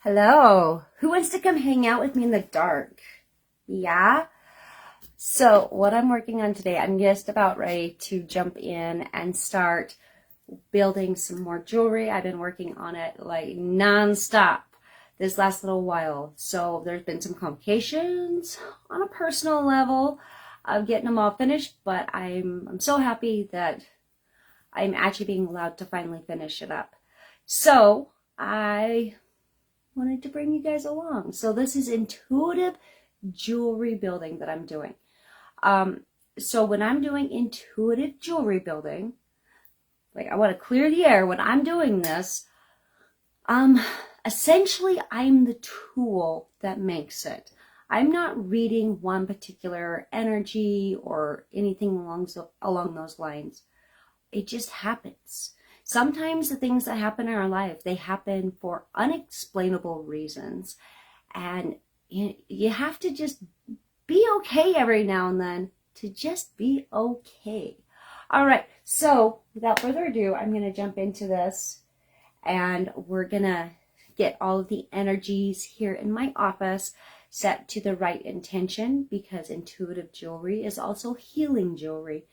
Hello. Who wants to come hang out with me in the dark? Yeah? So what I'm working on today, I'm just about ready to jump in and start building some more jewelry. I've been working on it like nonstop this last little while. So there's been some complications on a personal level of getting them all finished, but I'm so happy that I'm actually being allowed to finally finish it up. So I wanted to bring you guys along. So this is intuitive jewelry building that I'm doing. So when I'm doing intuitive jewelry building, like I want to clear the air when I'm doing this, essentially I'm the tool that makes it. I'm not reading one particular energy or anything along those lines. It just happens. Sometimes the things that happen in our life, they happen for unexplainable reasons. And you have to just be okay every now and then to just be okay. All right, so without further ado, I'm going to jump into this and we're going to get all of the energies here in my office set to the right intention, because intuitive jewelry is also healing jewelry.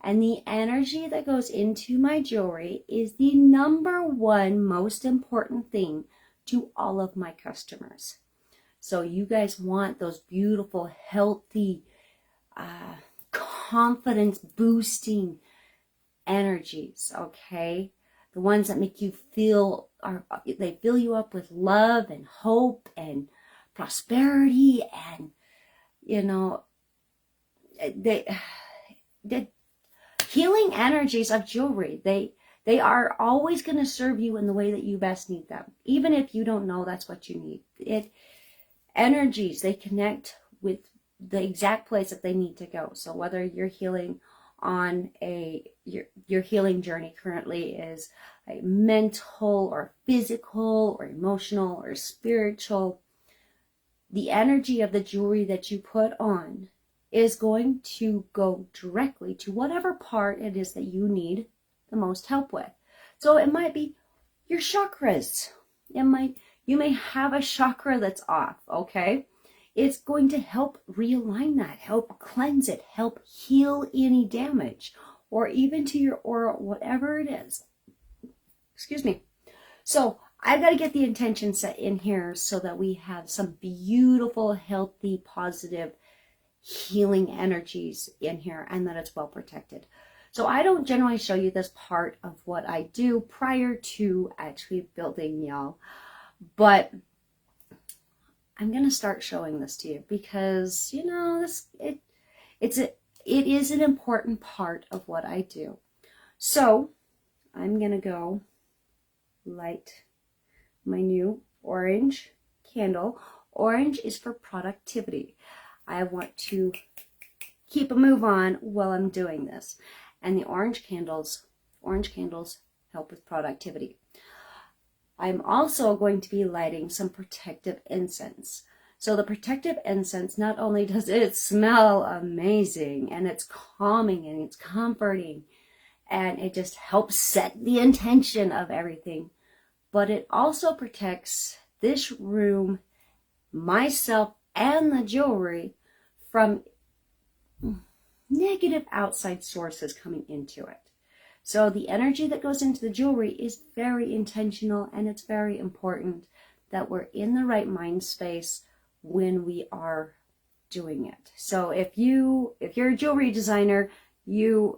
And the energy that goes into my jewelry is the number one most important thing to all of my customers. So you guys want those beautiful, healthy, confidence boosting energies, okay? The ones that make you they fill you up with love and hope and prosperity, and the healing energies of jewelry. They are always going to serve you in the way that you best need them, even if you don't know that's what you need. Energies, they connect with the exact place that they need to go. So whether you're healing on your healing journey currently is a mental or physical or emotional or spiritual, the energy of the jewelry that you put on is going to go directly to whatever part it is that you need the most help with. So it might be your chakras. You may have a chakra that's off, okay? It's going to help realign that, help cleanse it, help heal any damage, or even to your aura, whatever it is. Excuse me. So I've got to get the intention set in here so that we have some beautiful, healthy, positive, healing energies in here, and that it's well protected. So I don't generally show you this part of what I do prior to actually building, y'all, but I'm going to start showing this to you because, it is an important part of what I do. So I'm going to go light my new orange candle. Orange is for productivity. I want to keep a move on while I'm doing this. And the orange candles help with productivity. I'm also going to be lighting some protective incense. So the protective incense, not only does it smell amazing and it's calming and it's comforting and it just helps set the intention of everything, but it also protects this room, myself, and the jewelry from negative outside sources coming into it. So the energy that goes into the jewelry is very intentional, and it's very important that we're in the right mind space when we are doing it. So if you're a jewelry designer, there's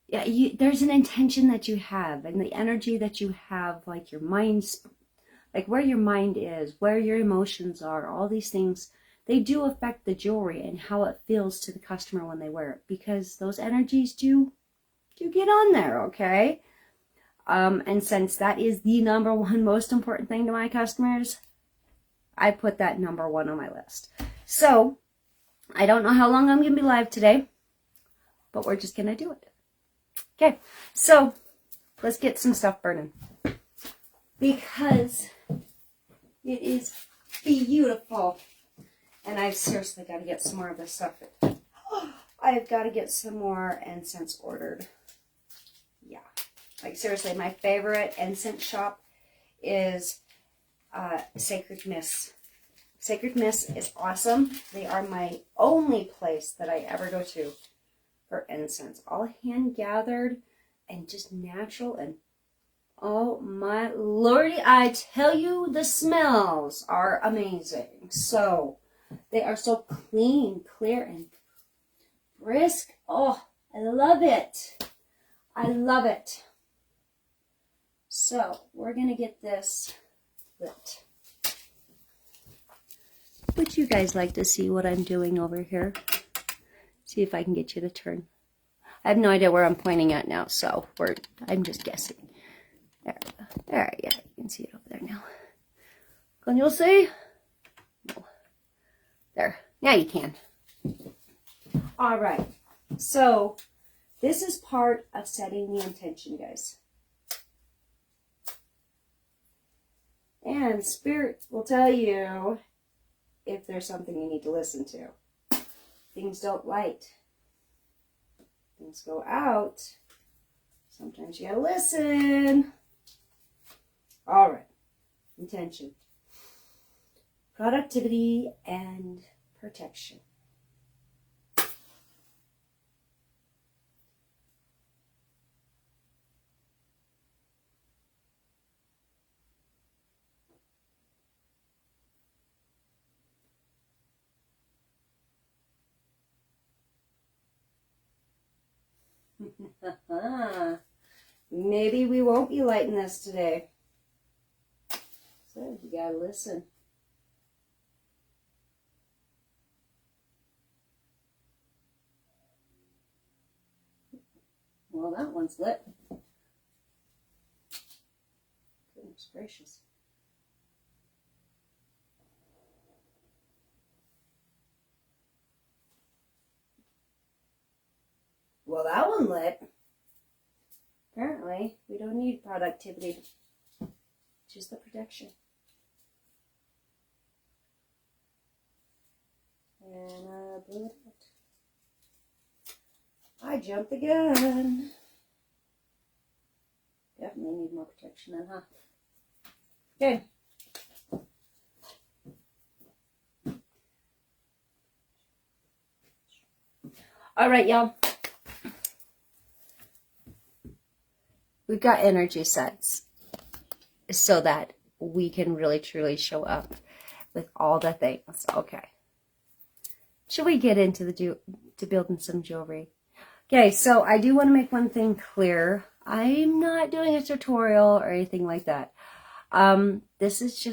an intention that you have, and the energy that you have, like your mind's, like where your mind is, where your emotions are, all these things, they do affect the jewelry and how it feels to the customer when they wear it, because those energies do get on there, okay? And since that is the number one most important thing to my customers, I put that number one on my list. So I don't know how long I'm going to be live today, but we're just going to do it. Okay, so let's get some stuff burning, because it is beautiful. And I've seriously got to get some more of this stuff. I've got to get some more incense ordered. Yeah. Like seriously, my favorite incense shop is Sacred Mist. Sacred Mist is awesome. They are my only place that I ever go to for incense. All hand gathered and just natural, and oh my lordy, I tell you, the smells are amazing. So they are so clean, clear, and brisk. Oh, I love it. I love it. So we're going to get this lit. Would you guys like to see what I'm doing over here? See if I can get you to turn. I have no idea where I'm pointing at now, so I'm just guessing. There, yeah, you can see it over there now. Can you see? No. There, now you can. All right, so this is part of setting the intention, guys. And Spirit will tell you if there's something you need to listen to. Things don't light. Things go out. Sometimes you gotta listen. All right. Intention. Productivity and protection. Maybe we won't be lighting this today. So you gotta listen. Well, that one's lit. Goodness gracious. Well, that one lit. Apparently, we don't need productivity, just the protection. And I blew it out. I jumped the gun. Definitely need more protection then, huh? Okay. All right, y'all. We've got energy sets so that we can really truly show up with all the things. Okay. Should we get into to building some jewelry? Okay, so I do want to make one thing clear. I'm not doing a tutorial or anything like that. This is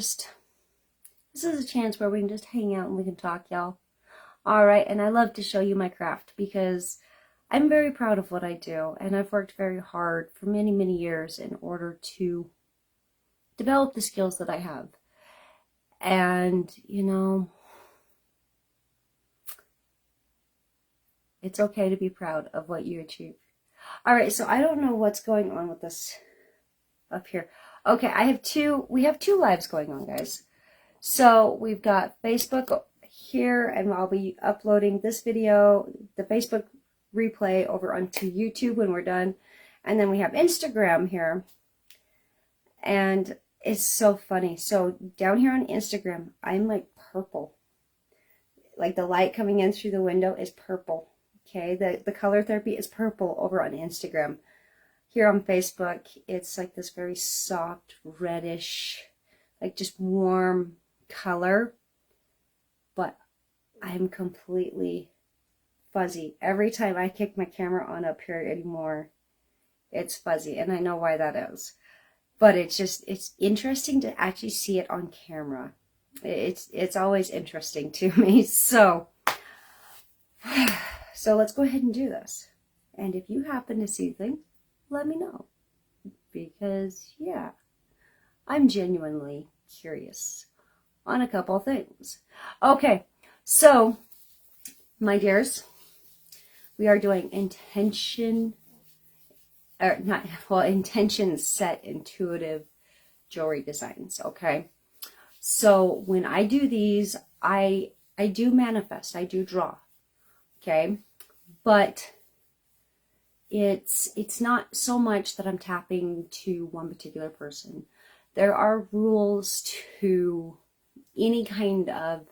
a chance where we can just hang out and we can talk, y'all. All right, and I love to show you my craft because I'm very proud of what I do, and I've worked very hard for many, many years in order to develop the skills that I have. And, you know, it's okay to be proud of what you achieve. All right, so I don't know what's going on with this up here. Okay, we have two lives going on, guys. So we've got Facebook here, and I'll be uploading this video, the Facebook replay, over onto YouTube when we're done. And then we have Instagram here. And it's so funny. So down here on Instagram, I'm like purple. Like the light coming in through the window is purple. Okay, the color therapy is purple over on Instagram. Here on Facebook, it's like this very soft, reddish, like just warm color. But I'm completely fuzzy. Every time I kick my camera on up here anymore, it's fuzzy. And I know why that is. But it's interesting to actually see it on camera. It's always interesting to me. So let's go ahead and do this. And if you happen to see things, let me know. Because, yeah, I'm genuinely curious on a couple things. Okay, so, my dears, we are doing intention set intuitive jewelry designs, okay? So when I do these, I do manifest, I do draw, okay? But it's not so much that I'm tapping to one particular person. There are rules to any kind of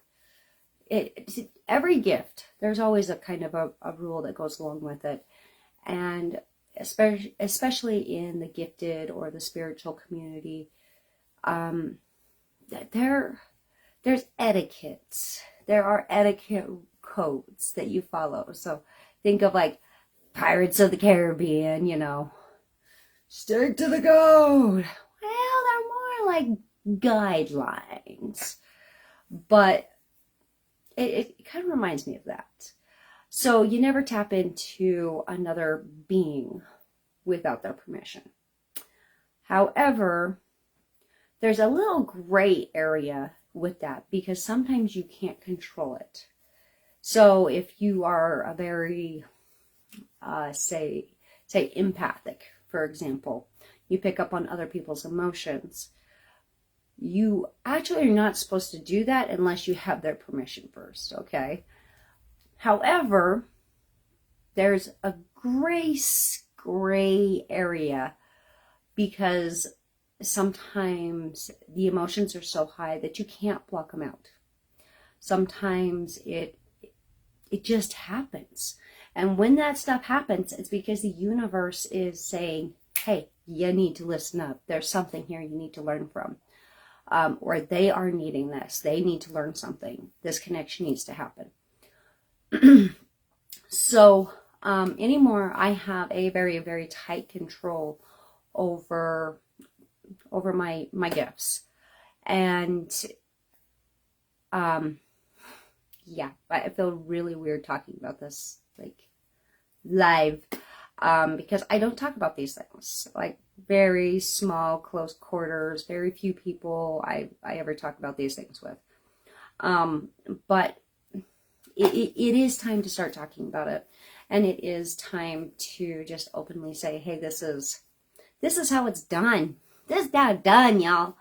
every gift. There's always a kind of a rule that goes along with it. And especially in the gifted or the spiritual community, there's etiquettes. There are etiquette codes that you follow. So think of like Pirates of the Caribbean, you know, stick to the code. Well, they're more like guidelines, but it kind of reminds me of that. So you never tap into another being without their permission. However, there's a little gray area with that because sometimes you can't control it. So if you are a very, say empathic, for example, you pick up on other people's emotions. You actually are not supposed to do that unless you have their permission first, okay? However, there's a gray area because sometimes the emotions are so high that you can't block them out. Sometimes it just happens. And when that stuff happens, it's because the universe is saying, hey, you need to listen up. There's something here you need to learn from. Or they are needing this. They need to learn something. This connection needs to happen. So anymore, I have a very, very tight control over my gifts. And yeah, I feel really weird talking about this like live because I don't talk about these things. Like very small, close quarters, very few people I ever talk about these things with. But it is time to start talking about it. And it is time to just openly say, hey, this is how it's done. This is how it's done, y'all.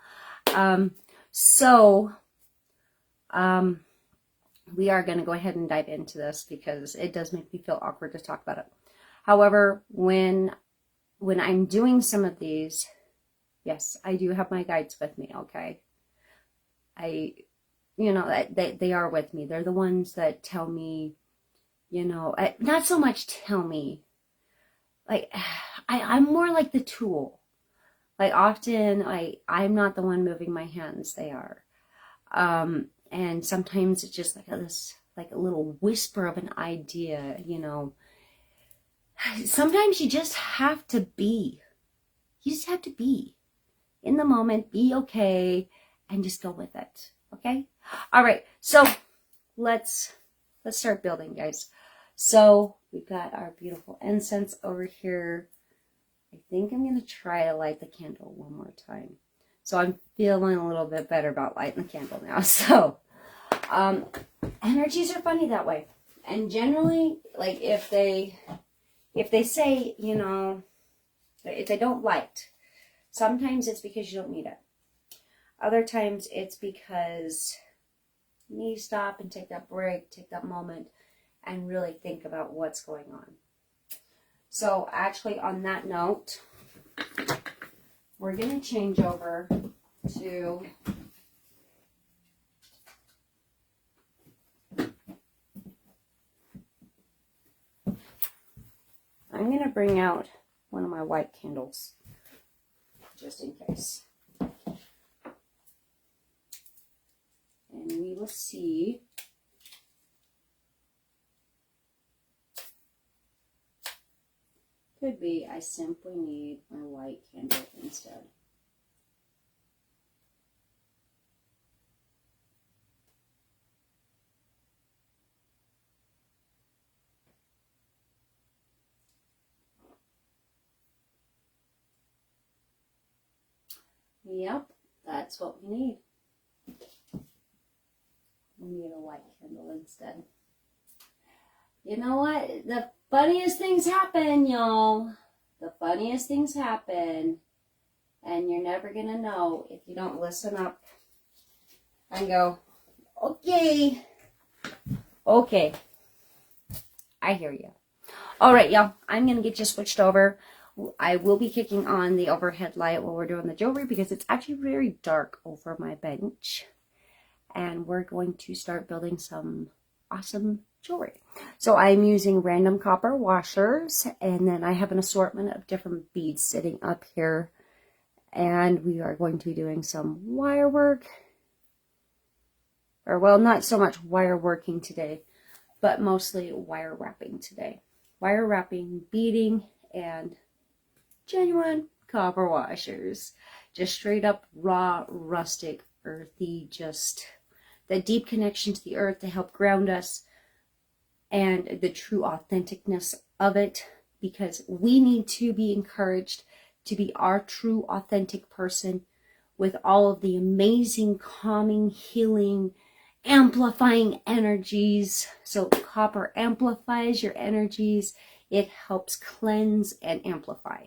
We are going to go ahead and dive into this because it does make me feel awkward to talk about it. However, when I'm doing some of these, yes, I do have my guides with me, okay? They are with me. They're the ones that tell me, not so much tell me. Like, I'm more like the tool. Like, often, I'm not the one moving my hands. They are. And sometimes it's just like a little whisper of an idea, Sometimes you just have to be. You just have to be in the moment, be okay, and just go with it. Okay? All right. So let's start building, guys. So we've got our beautiful incense over here. I think I'm going to try to light the candle one more time. So I'm feeling a little bit better about lighting the candle now. So energies are funny that way. And generally, like if they say, if they don't light, sometimes it's because you don't need it. Other times it's because you need to stop and take that break, take that moment, and really think about what's going on. So actually on that note, we're going to change over to I'm going to bring out one of my white candles just in case. And we will see. Could be I simply need my white candle instead. Yep, that's what we need. We need a white candle instead. You know what? The funniest things happen, y'all. The funniest things happen. And you're never going to know if you don't listen up and go, okay. Okay. I hear you. All right, y'all. I'm going to get you switched over. I will be kicking on the overhead light while we're doing the jewelry because it's actually very dark over my bench. And we're going to start building some awesome jewelry. So I'm using random copper washers, and then I have an assortment of different beads sitting up here. And we are going to be doing some wire work. Or, well, not so much wire working today, but mostly wire wrapping today. Wire wrapping, beading, and genuine copper washers. Just straight up raw, rustic, earthy, just that deep connection to the earth to help ground us, and the true authenticness of it, because we need to be encouraged to be our true authentic person with all of the amazing calming, healing, amplifying energies. So copper amplifies your energies. It helps cleanse and amplify.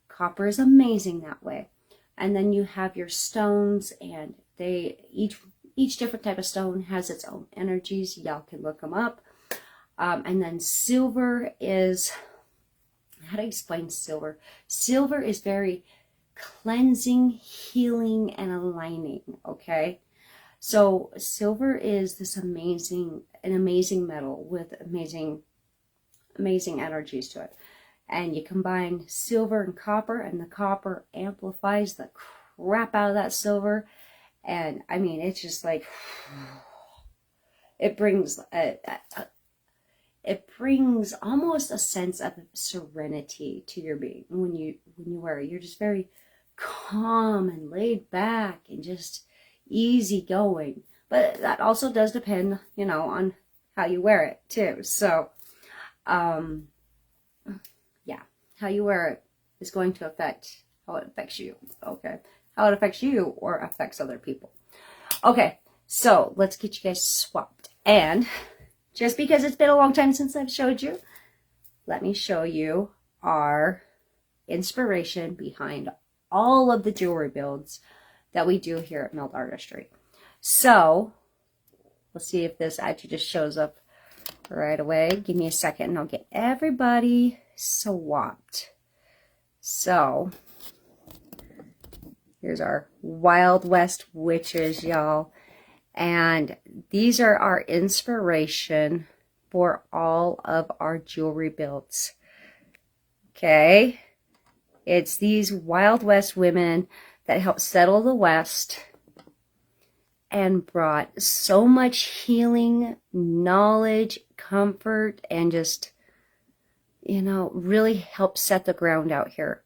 Copper is amazing that way. And then you have your stones, and they each different type of stone has its own energies. Y'all can look them up. And then silver is, how to explain silver? Silver is very cleansing, healing, and aligning, okay? So silver is this an amazing metal with amazing energies to it. And you combine silver and copper, and the copper amplifies the crap out of that silver. And I mean, it's just like, it brings almost a sense of serenity to your being when you wear it. You're just very calm and laid back and just easy going. But that also does depend, on how you wear it too. So, yeah, how you wear it is going to affect how it affects you. Okay, how it affects you or affects other people. Okay, so let's get you guys swapped. And just because it's been a long time since I've showed you, let me show you our inspiration behind all of the jewelry builds that we do here at Melt Artistry. So let's see if this actually just shows up right away. Give me a second and I'll get everybody swapped. So here's our Wild West witches, y'all. And these are our inspiration for all of our jewelry builds. Okay? It's these Wild West women that helped settle the West and brought so much healing, knowledge, comfort, and just, really helped set the ground out here.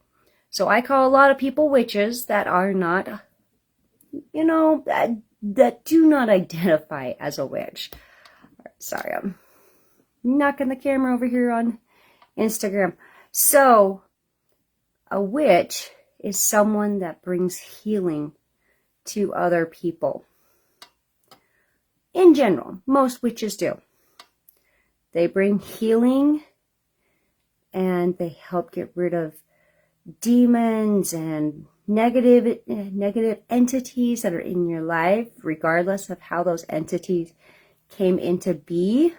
So I call a lot of people witches that are not, that do not identify as a witch. Sorry, I'm knocking the camera over here on Instagram. So a witch is someone that brings healing to other people. In general, most witches do. They bring healing and they help get rid of demons and negative entities that are in your life, regardless of how those entities came into be.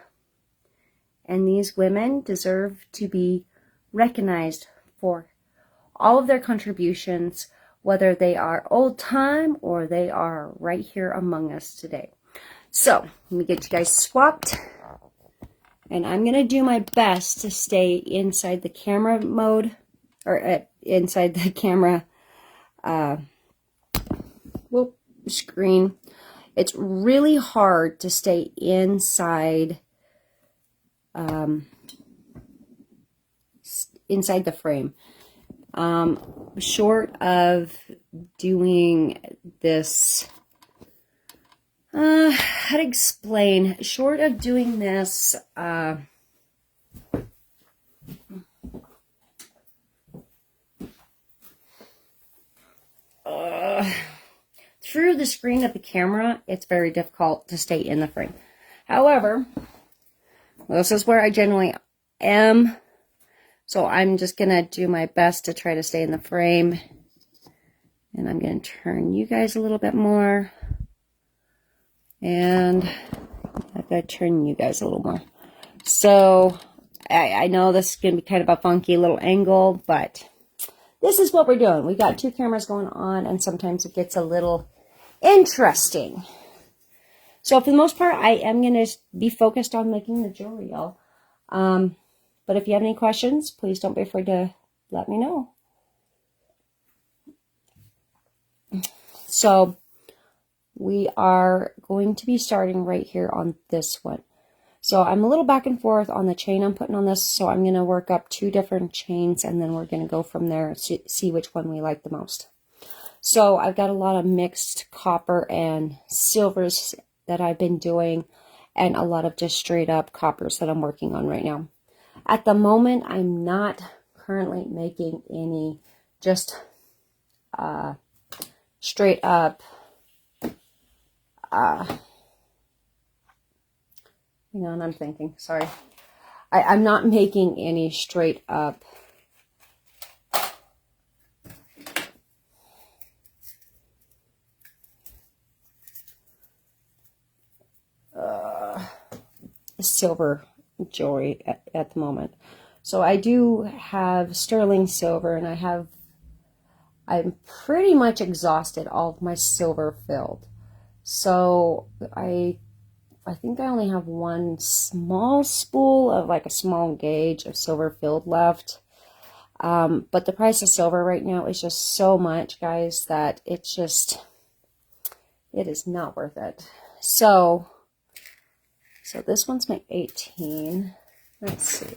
And these women deserve to be recognized for all of their contributions, whether they are old time or they are right here among us today. So let me get you guys swapped, and I'm going to do my best to stay inside the camera mode, or inside the camera screen. It's really hard to stay inside inside the frame. Short of doing this, how to explain, short of doing this, through the screen of the camera, it's very difficult to stay in the frame. However, this is where I generally am, so I'm just going to do my best to try to stay in the frame. And I'm going to turn you guys a little bit more. And I've got to turn you guys a little more. So I know this is going to be kind of a funky little angle, but this is what we're doing. We got 2 cameras going on, and sometimes it gets a little interesting. So for the most part, I am going to be focused on making the jewelry, y'all. But if you have any questions, please don't be afraid to let me know. So we are going to be starting right here on this one. So I'm a little back and forth on the chain I'm putting on this. So I'm going to work up 2 different chains, and then we're going to go from there to see which one we like the most. So I've got a lot of mixed copper and silvers that I've been doing, and a lot of just straight up coppers that I'm working on right now. At the moment, I'm not currently making any just straight up hang on, I'm thinking, sorry. I'm not making any straight up silver jewelry at the moment. So I do have sterling silver, and I'm pretty much exhausted all of my silver filled. So I think I only have 1 small spool of like a small gauge of silver filled left. But the price of silver right now is just so much, guys, that it is not worth it. So this one's my 18. Let's see.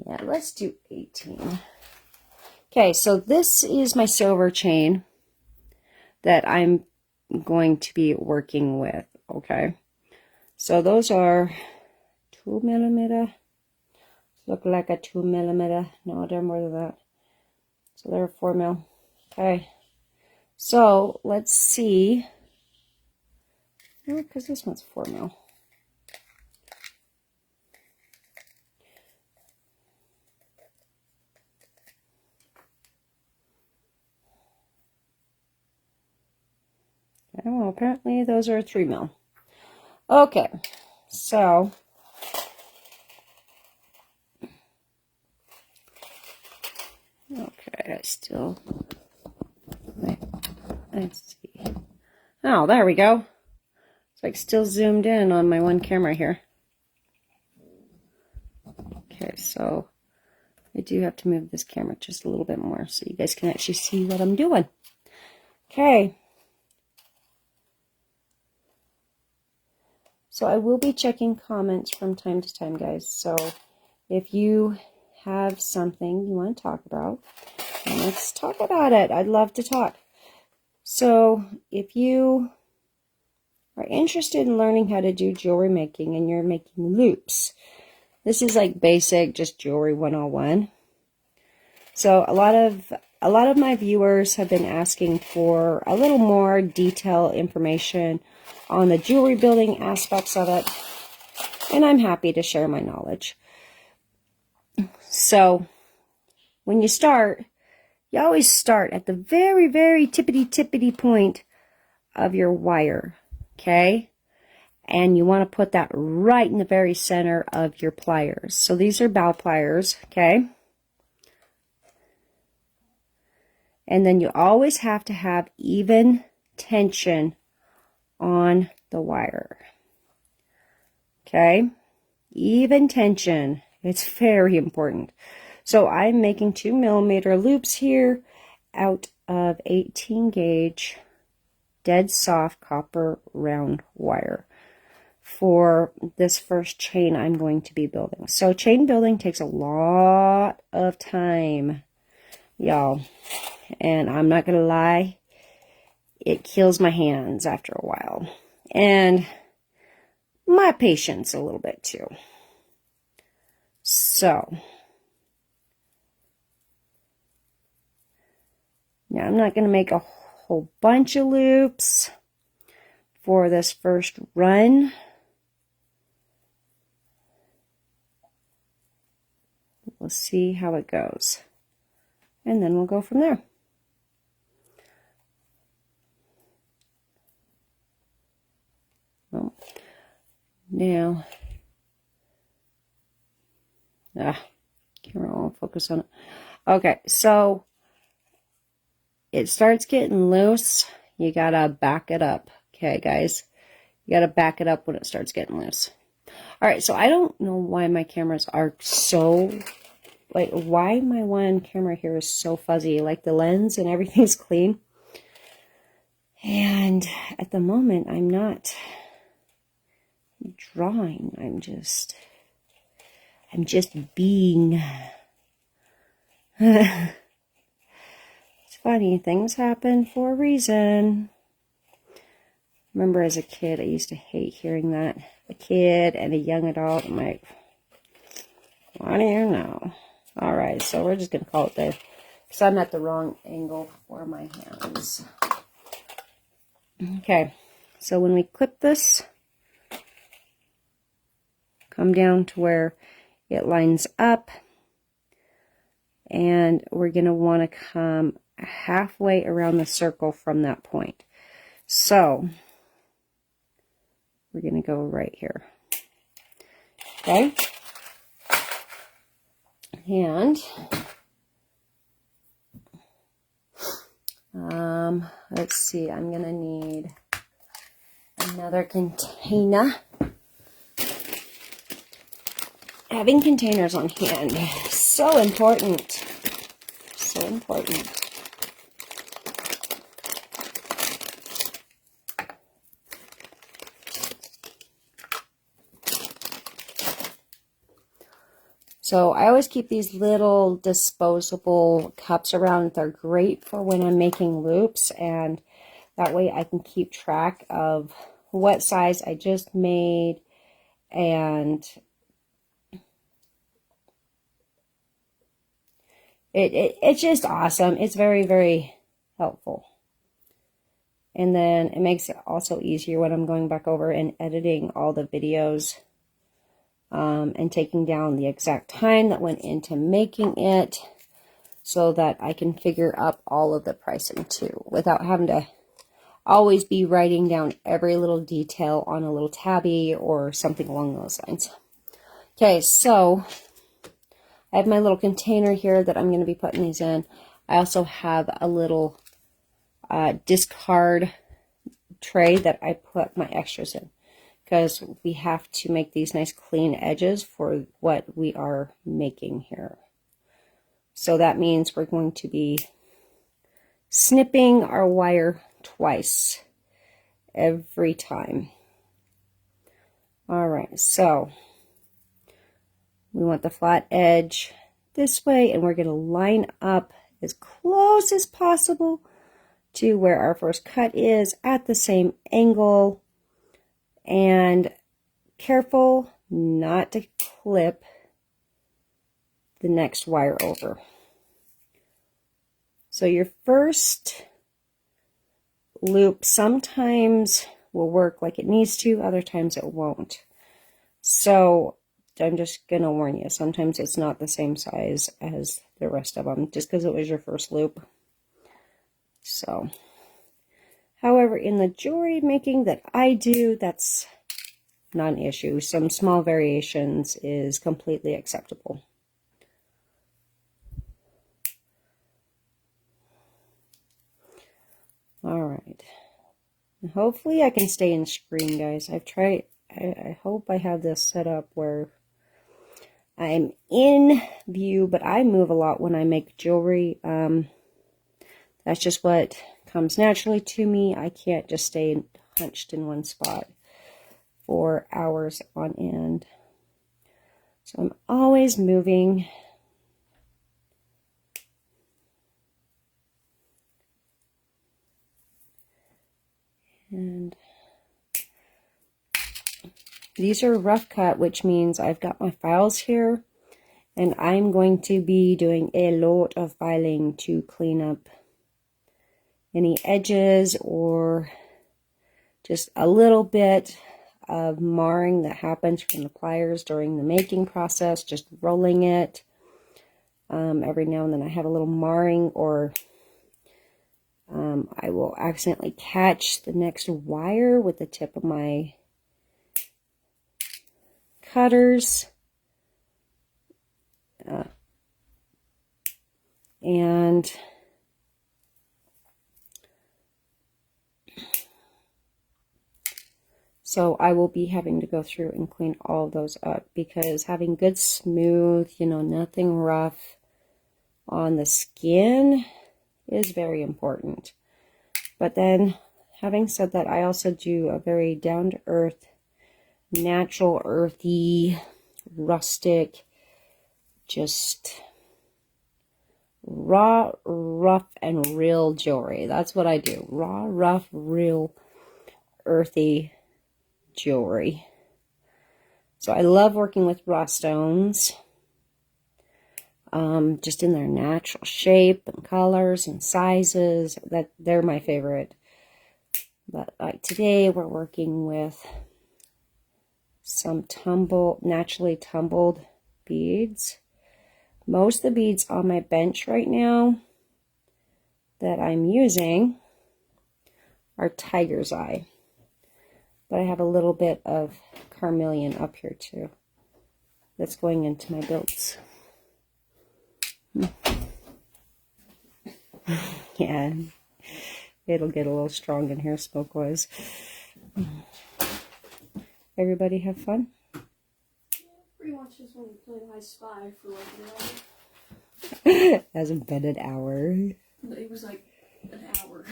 Yeah, let's do 18. Okay, so this is my silver chain that I'm going to be working with, okay? So those are 2 millimeter. Look like a 2 millimeter. No, they're more than that. So they're 4 mil. Okay. So let's see. Because this one's 4 mil. Okay, well, apparently those are 3 mil. Okay. So okay, let's see. Oh, there we go. It's like still zoomed in on my one camera here. Okay, so I do have to move this camera just a little bit more so you guys can actually see what I'm doing. Okay. So I will be checking comments from time to time, guys. So if you have something you want to talk about, let's talk about it. I'd love to talk. So if you are interested in learning how to do jewelry making and you're making loops, this is like basic, just jewelry 101. So a lot of my viewers have been asking for a little more detailed information on the jewelry building aspects of it, and I'm happy to share my knowledge. So when you start, you always start at the very, very tippity point of your wire, okay? And you want to put that right in the very center of your pliers. So these are bow pliers, okay? And then you always have to have even tension on the wire. Okay? Even tension. It's very important. So I'm making 2 millimeter loops here out of 18 gauge dead soft copper round wire for this first chain I'm going to be building. So chain building takes a lot of time, y'all. And I'm not going to lie, it kills my hands after a while. And my patience a little bit too. So, now I'm not going to make a whole bunch of loops for this first run. We'll see how it goes. And then we'll go from there. Well, now, camera won't focus on it. Okay, so it starts getting loose. You gotta back it up. Okay, guys. You gotta back it up when it starts getting loose. Alright, so I don't know why my cameras are so, like, why my one camera here is so fuzzy. Like, the lens and everything's clean. And at the moment, I'm not drawing. I'm just being. It's funny, things happen for a reason. Remember as a kid, I used to hate hearing that. A kid and a young adult. I'm like, what do you know? Alright, so we're just going to call it there. Because I'm at the wrong angle for my hands. Okay, so when we clip this, come down to where it lines up. And we're going to want to come halfway around the circle from that point. So, we're going to go right here. Okay? And, let's see, I'm going to need another container. Having containers on hand, so important. So important. So I always keep these little disposable cups around. They're great for when I'm making loops, and that way I can keep track of what size I just made, and it's just awesome. It's very, very helpful. And then it makes it also easier when I'm going back over and editing all the videos. And taking down the exact time that went into making it so that I can figure up all of the pricing too without having to always be writing down every little detail on a little tabby or something along those lines. Okay, so I have my little container here that I'm going to be putting these in. I also have a little discard tray that I put my extras in, because we have to make these nice clean edges for what we are making here. So that means we're going to be snipping our wire twice every time. Alright, so we want the flat edge this way, and we're going to line up as close as possible to where our first cut is at the same angle. And careful not to clip the next wire over. So your first loop sometimes will work like it needs to, other times it won't. So I'm just going to warn you, sometimes it's not the same size as the rest of them, just because it was your first loop. So, however, in the jewelry making that I do, that's not an issue. Some small variations is completely acceptable. Alright. Hopefully I can stay in screen, guys. I've tried, I hope I have this set up where I'm in view, but I move a lot when I make jewelry. That's just what comes naturally to me. I can't just stay hunched in one spot for hours on end. So I'm always moving. And these are rough cut, which means I've got my files here, and I'm going to be doing a lot of filing to clean up any edges or just a little bit of marring that happens from the pliers during the making process, just rolling it. Every now and then I have a little marring, or I will accidentally catch the next wire with the tip of my cutters. And so I will be having to go through and clean all of those up, because having good smooth, you know, nothing rough on the skin is very important. But then, having said that, I also do a very down-to-earth, natural, earthy, rustic, just raw, rough, and real jewelry. That's what I do. Raw, rough, real, earthy jewelry. So I love working with raw stones, just in their natural shape and colors and sizes. That they're my favorite. But like today, we're working with some naturally tumbled beads. Most of the beads on my bench right now that I'm using are tiger's eye. But I have a little bit of carmelian up here too. That's going into my builds. Yeah, it'll get a little strong in here smoke-wise. Everybody have fun? Yeah, pretty much just when we played I Spy for like an hour. As a bedded hour. It was like an hour.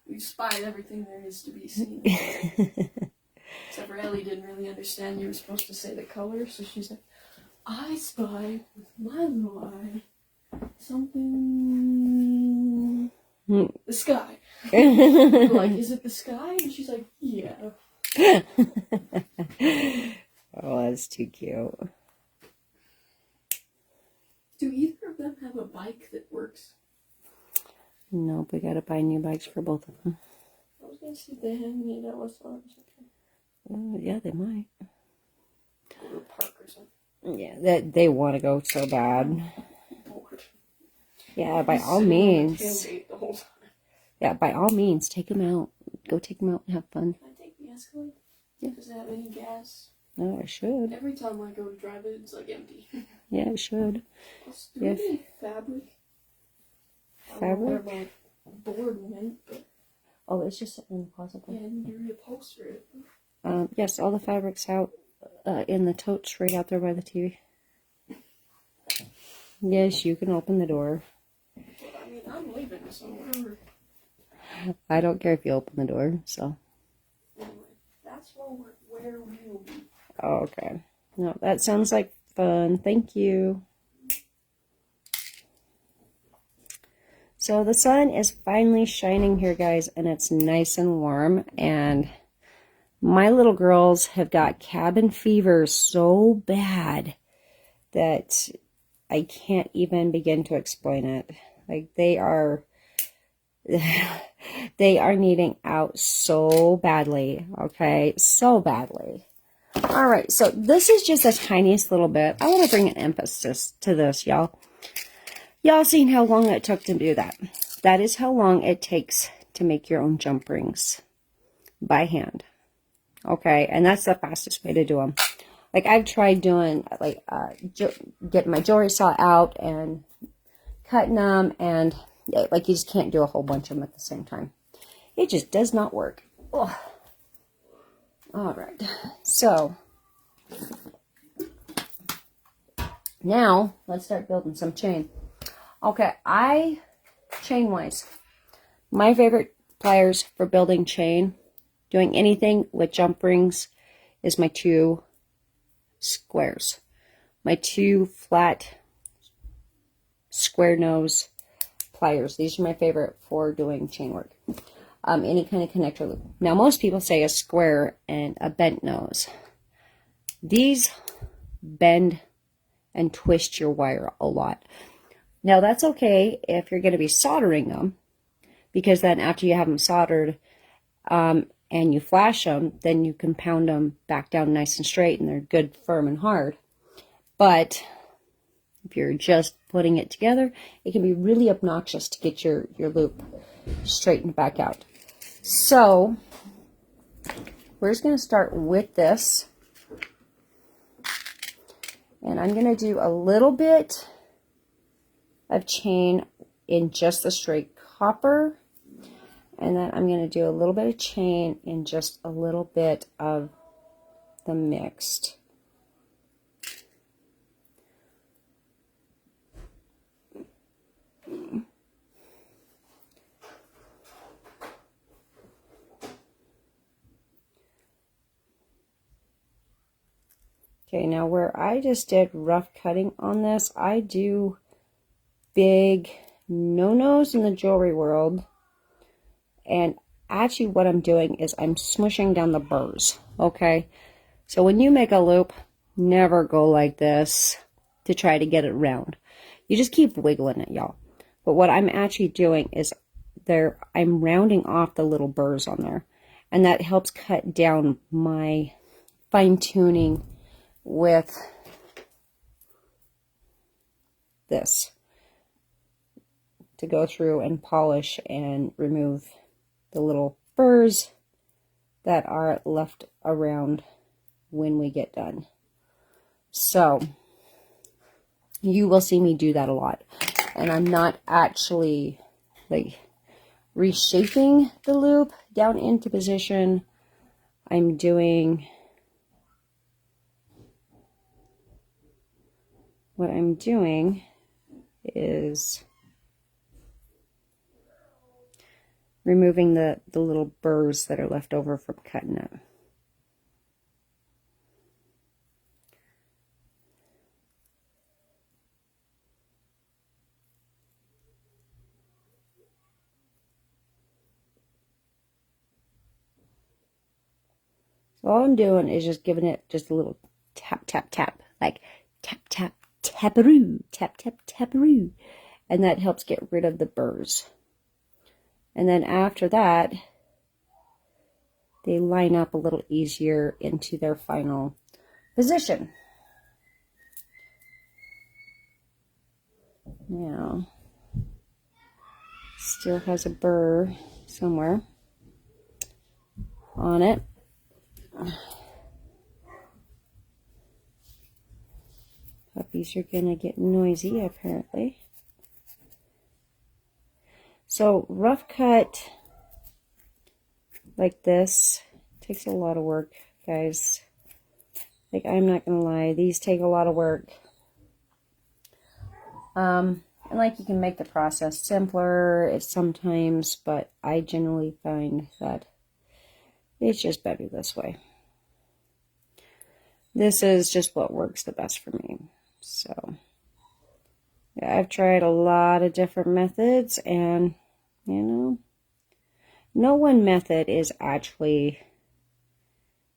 We spied everything there is to be seen. Except for Ellie didn't really understand you were supposed to say the color, so she's like, I spy with my little eye something... The sky. We're like, is it the sky? And she's like, yeah. Oh, that's too cute. Do either of them have a bike that works? Nope, we gotta buy new bikes for both of them. I was gonna see if they had any that was on or something. Yeah, they might. Go to the park or something. Yeah, they want to go so bad. Lord. Yeah, by He's all sitting on the means. tailgate the whole time. Yeah, by all means, take them out. Go take them out and have fun. Can I take the Escalade? Yeah. Does it have any gas? No, I should. Every time I go to drive it, it's like empty. Yeah, I should. Plus, do we need fabric? I don't know where Fabric? my board went, but Oh, it's just sitting in the closet. yeah, I need to reupholster it. Yes, all the fabric's out in the totes right out there by the TV. Yes, you can open the door. But I mean, I'm leaving, so whatever. I don't care if you open the door, so. Anyway, that's where we will be. Oh, okay. No, that sounds like fun. Thank you. So the sun is finally shining here, guys, and it's nice and warm. And my little girls have got cabin fever so bad that I can't even begin to explain it. Like, they are needing out so badly, okay? So badly. All right, so this is just the tiniest little bit. I want to bring an emphasis to this, y'all. Y'all seen how long it took to do that. That is how long it takes to make your own jump rings by hand. Okay, and that's the fastest way to do them. Like, I've tried doing, like, getting my jewelry saw out and cutting them, and, like, you just can't do a whole bunch of them at the same time. It just does not work. Ugh. All right, so now let's start building some chain. Okay, chain-wise, my favorite pliers for building chain, doing anything with jump rings, is my 2 squares. My 2 flat square nose pliers. These are my favorite for doing chain work. Any kind of connector loop. Now, most people say a square and a bent nose. These bend and twist your wire a lot. Now, that's okay if you're going to be soldering them, because then after you have them soldered and you flash them, then you can pound them back down nice and straight, and they're good, firm, and hard. But if you're just putting it together, it can be really obnoxious to get your loop straightened back out. So, we're just going to start with this. And I'm going to do a little bit of chain in just the straight copper. And then I'm going to do a little bit of chain in just a little bit of the mixed. Okay, now where I just did rough cutting on this, I do big no-nos in the jewelry world. And actually what I'm doing is I'm smushing down the burrs, okay? So when you make a loop, never go like this to try to get it round. You just keep wiggling it, y'all. But what I'm actually doing is I'm rounding off the little burrs on there. And that helps cut down my fine-tuning with this to go through and polish and remove the little burrs that are left around when we get done. So you will see me do that a lot, and I'm not actually like reshaping the loop down into position. I'm doing what I'm doing is removing the little burrs that are left over from cutting it. So all I'm doing is just giving it just a little tap, tap, tap, like tap, tap, taparoo, tap, tap, taparoo. And that helps get rid of the burrs. And then after that, they line up a little easier into their final position. Now, still has a burr somewhere on it. Puppies are gonna get noisy apparently. So rough cut like this takes a lot of work, guys. Like, I'm not gonna lie, these take a lot of work. And like, you can make the process simpler sometimes, but I generally find that it's just better this way. This is just what works the best for me. So yeah, I've tried a lot of different methods, and you know, no one method is actually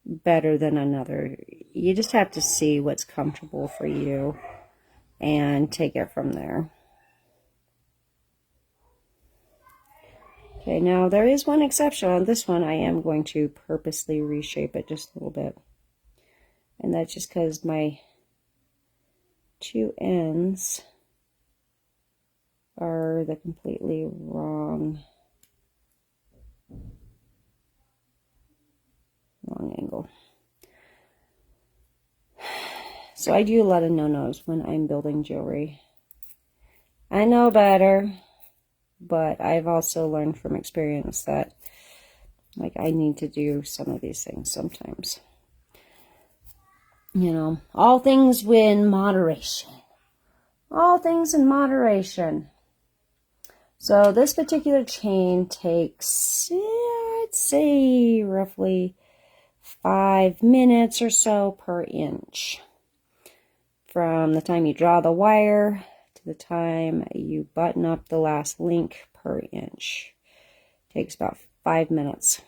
better than another. You just have to see what's comfortable for you and take it from there. Okay, now there is one exception on this one. I am going to purposely reshape it just a little bit. And that's just because my two ends are the completely wrong angle. So I do a lot of no-nos when I'm building jewelry. I know better, but I've also learned from experience that, like, I need to do some of these things sometimes. You know, all things in moderation. All things in moderation. So this particular chain takes, I'd say, roughly 5 minutes or so per inch. From the time you draw the wire to the time you button up the last link per inch. Takes about 5 minutes.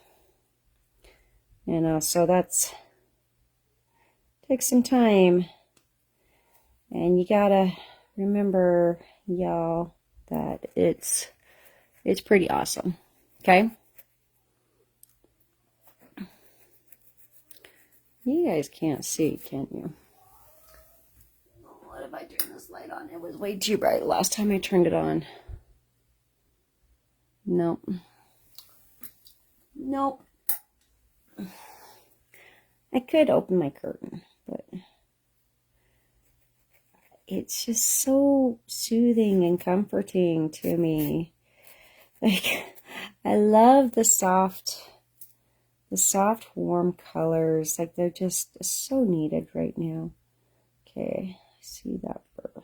You know, so takes some time. And you gotta remember, y'all, that it's pretty awesome. Okay? You guys can't see, can you? What if I turn this light on? It was way too bright last time I turned it on. Nope. Nope. I could open my curtain, but it's just so soothing and comforting to me. Like, I love the soft, warm colors. Like, they're just so needed right now. Okay, see that burr.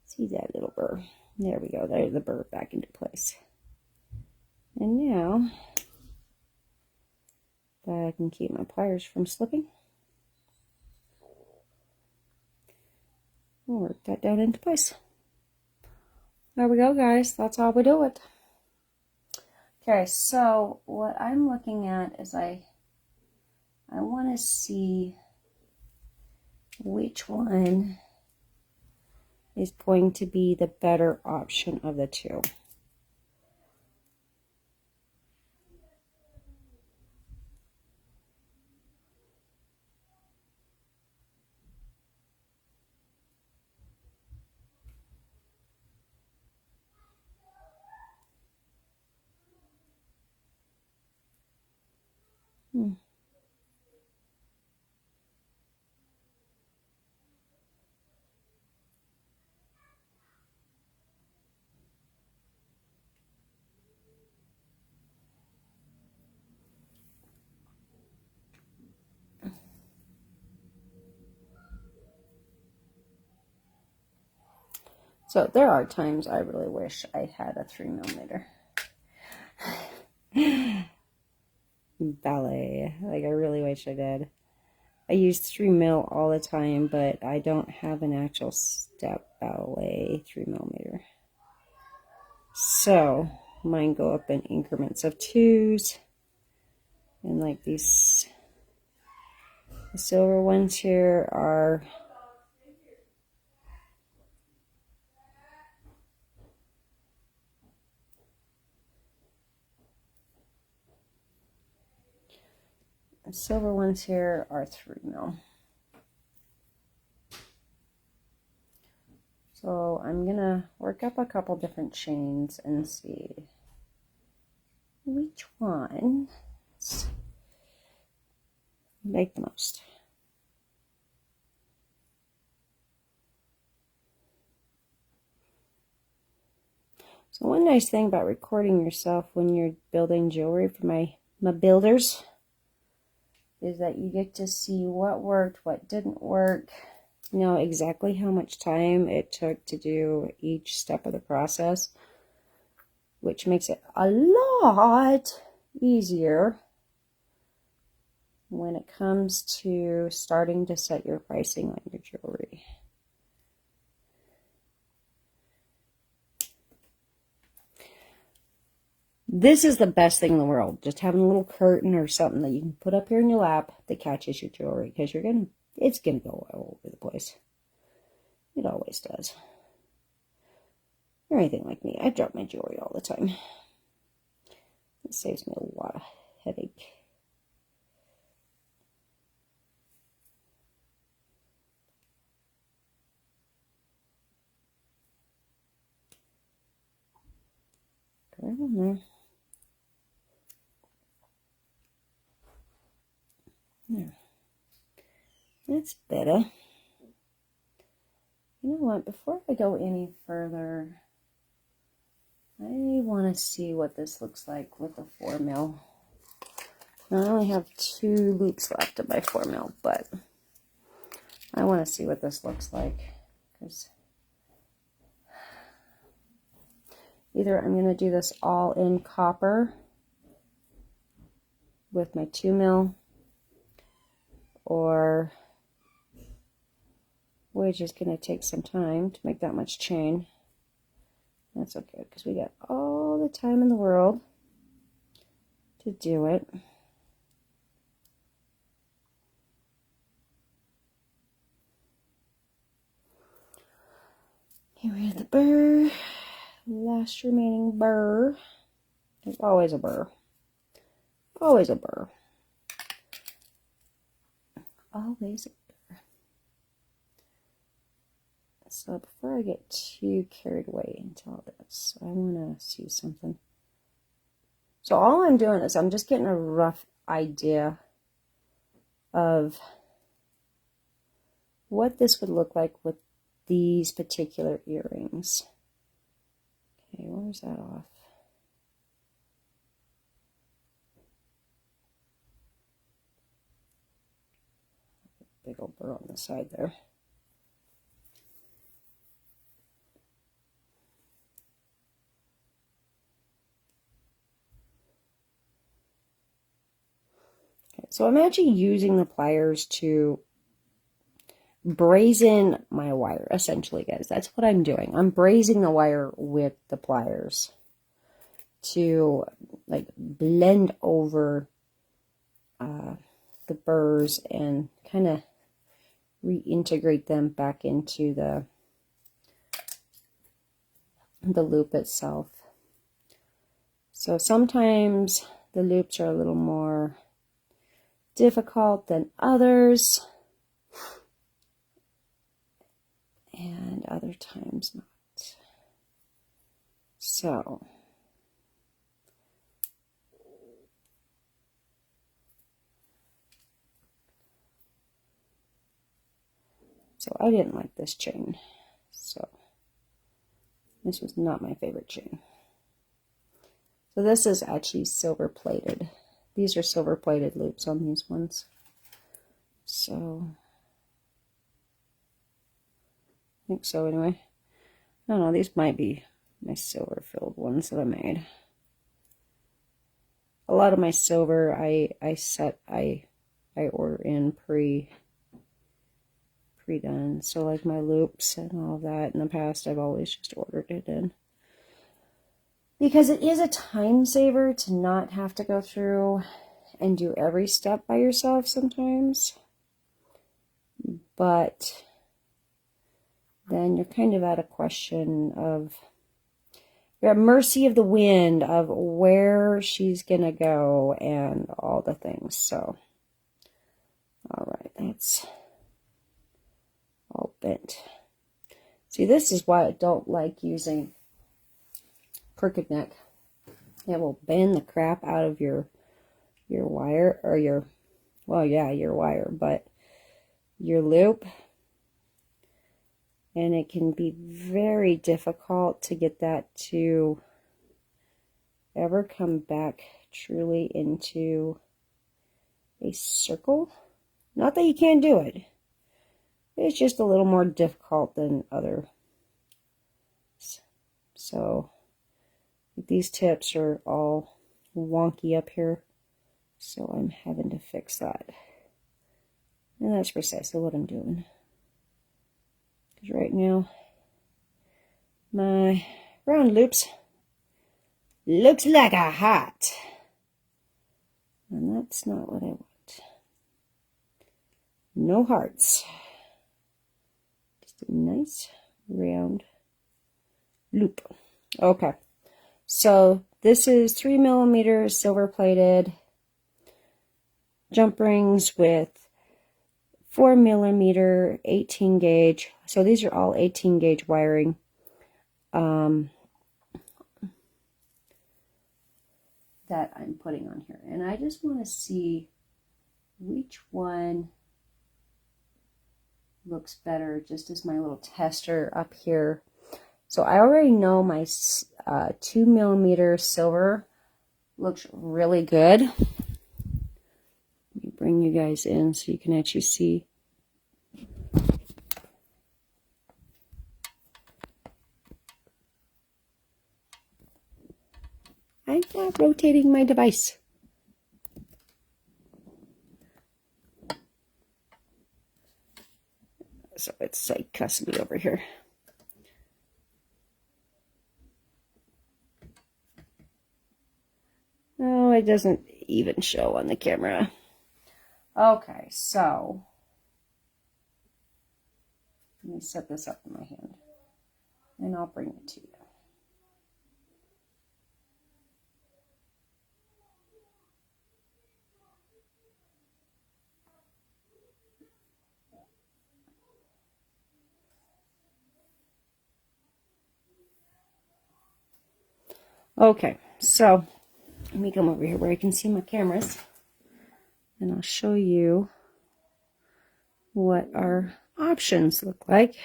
See that little burr. There we go. There's the burr back into place. And now, that I can keep my pliers from slipping, we'll work that down into place. There we go, guys. That's how we do it. Okay, so what I'm looking at is I want to see which one is going to be the better option of the two. So there are times I really wish I had a 3mm. Ballet. Like, I really wish I did. I use 3mm all the time, but I don't have an actual step ballet 3mm. So mine go up in increments of 2s. And like these, the silver ones here are The silver ones here are 3mm. So I'm gonna work up a couple different chains and see which one make the most. So one nice thing about recording yourself when you're building jewelry for my builders is that you get to see what worked, what didn't work, know exactly how much time it took to do each step of the process, which makes it a lot easier when it comes to starting to set your pricing on your jewelry. This is the best thing in the world, just having a little curtain or something that you can put up here in your lap that catches your jewelry, because it's gonna go all over the place. It always does. Or anything like me, I drop my jewelry all the time. It saves me a lot of headache. Right on there. There. That's better. You know what? Before I go any further, I want to see what this looks like with the 4mm. I only have 2 loops left of my 4mm, but I want to see what this looks like, because either I'm going to do this all in copper with my 2mm, or which is going to take some time to make that much chain. That's okay, because we got all the time in the world to do it. Here we have the burr, last remaining burr. There's always a burr. Always a burr. Always a burr. So before I get too carried away into all this, I want to see something. So all I'm doing is I'm just getting a rough idea of what this would look like with these particular earrings. Okay, where's that off? Big old burr on the side there. Okay, so I'm actually using the pliers to brazen my wire, essentially, guys. That's what I'm doing. I'm brazing the wire with the pliers to like blend over the burrs and kind of reintegrate them back into the loop itself. So sometimes the loops are a little more difficult than others, and other times not. So I didn't like this chain, so this was not my favorite chain. So this is actually silver plated. These are silver plated loops on these ones. So I think so anyway. I don't know, these might be my silver filled ones that I made. A lot of my silver I order in pre-done. So like my loops and all of that in the past, I've always just ordered it in. Because it is a time saver to not have to go through and do every step by yourself sometimes. But then you're kind of at a question of, you're at mercy of the wind of where she's gonna go and all the things. So, all right, that's all bent. See, this is why I don't like using crooked neck. It will bend the crap out of your wire, or your wire, but your loop, and it can be very difficult to get that to ever come back truly into a circle. Not that you can't do it. It's just a little more difficult than other. So these tips are all wonky up here, so I'm having to fix that. And that's precisely what I'm doing. Because right now, my round loops looks like a heart. And that's not what I want. No hearts. Just a nice round loop. Okay. So this is 3mm silver plated jump rings with 4mm 18 gauge. So these are all 18 gauge wiring. That I'm putting on here. And I just want to see which one looks better, just as my little tester up here. So I already know my 2mm silver looks really good. Let me bring you guys in so you can actually see. I'm not rotating my device. So it's like custody over here. Oh, it doesn't even show on the camera. Okay, so let me set this up in my hand and I'll bring it to you. Okay, so let me come over here where I can see my cameras, and I'll show you what our options look like.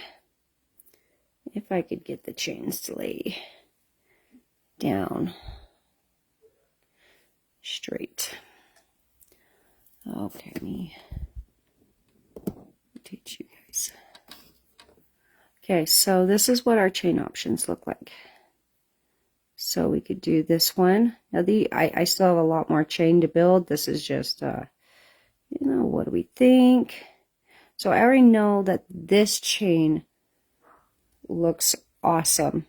if I could get the chains to lay down straight. Okay, let me teach you guys. Okay, so this is what our chain options look like. So we could do this one. Now I still have a lot more chain to build. This is just, you know, what do we think? So I already know that this chain looks awesome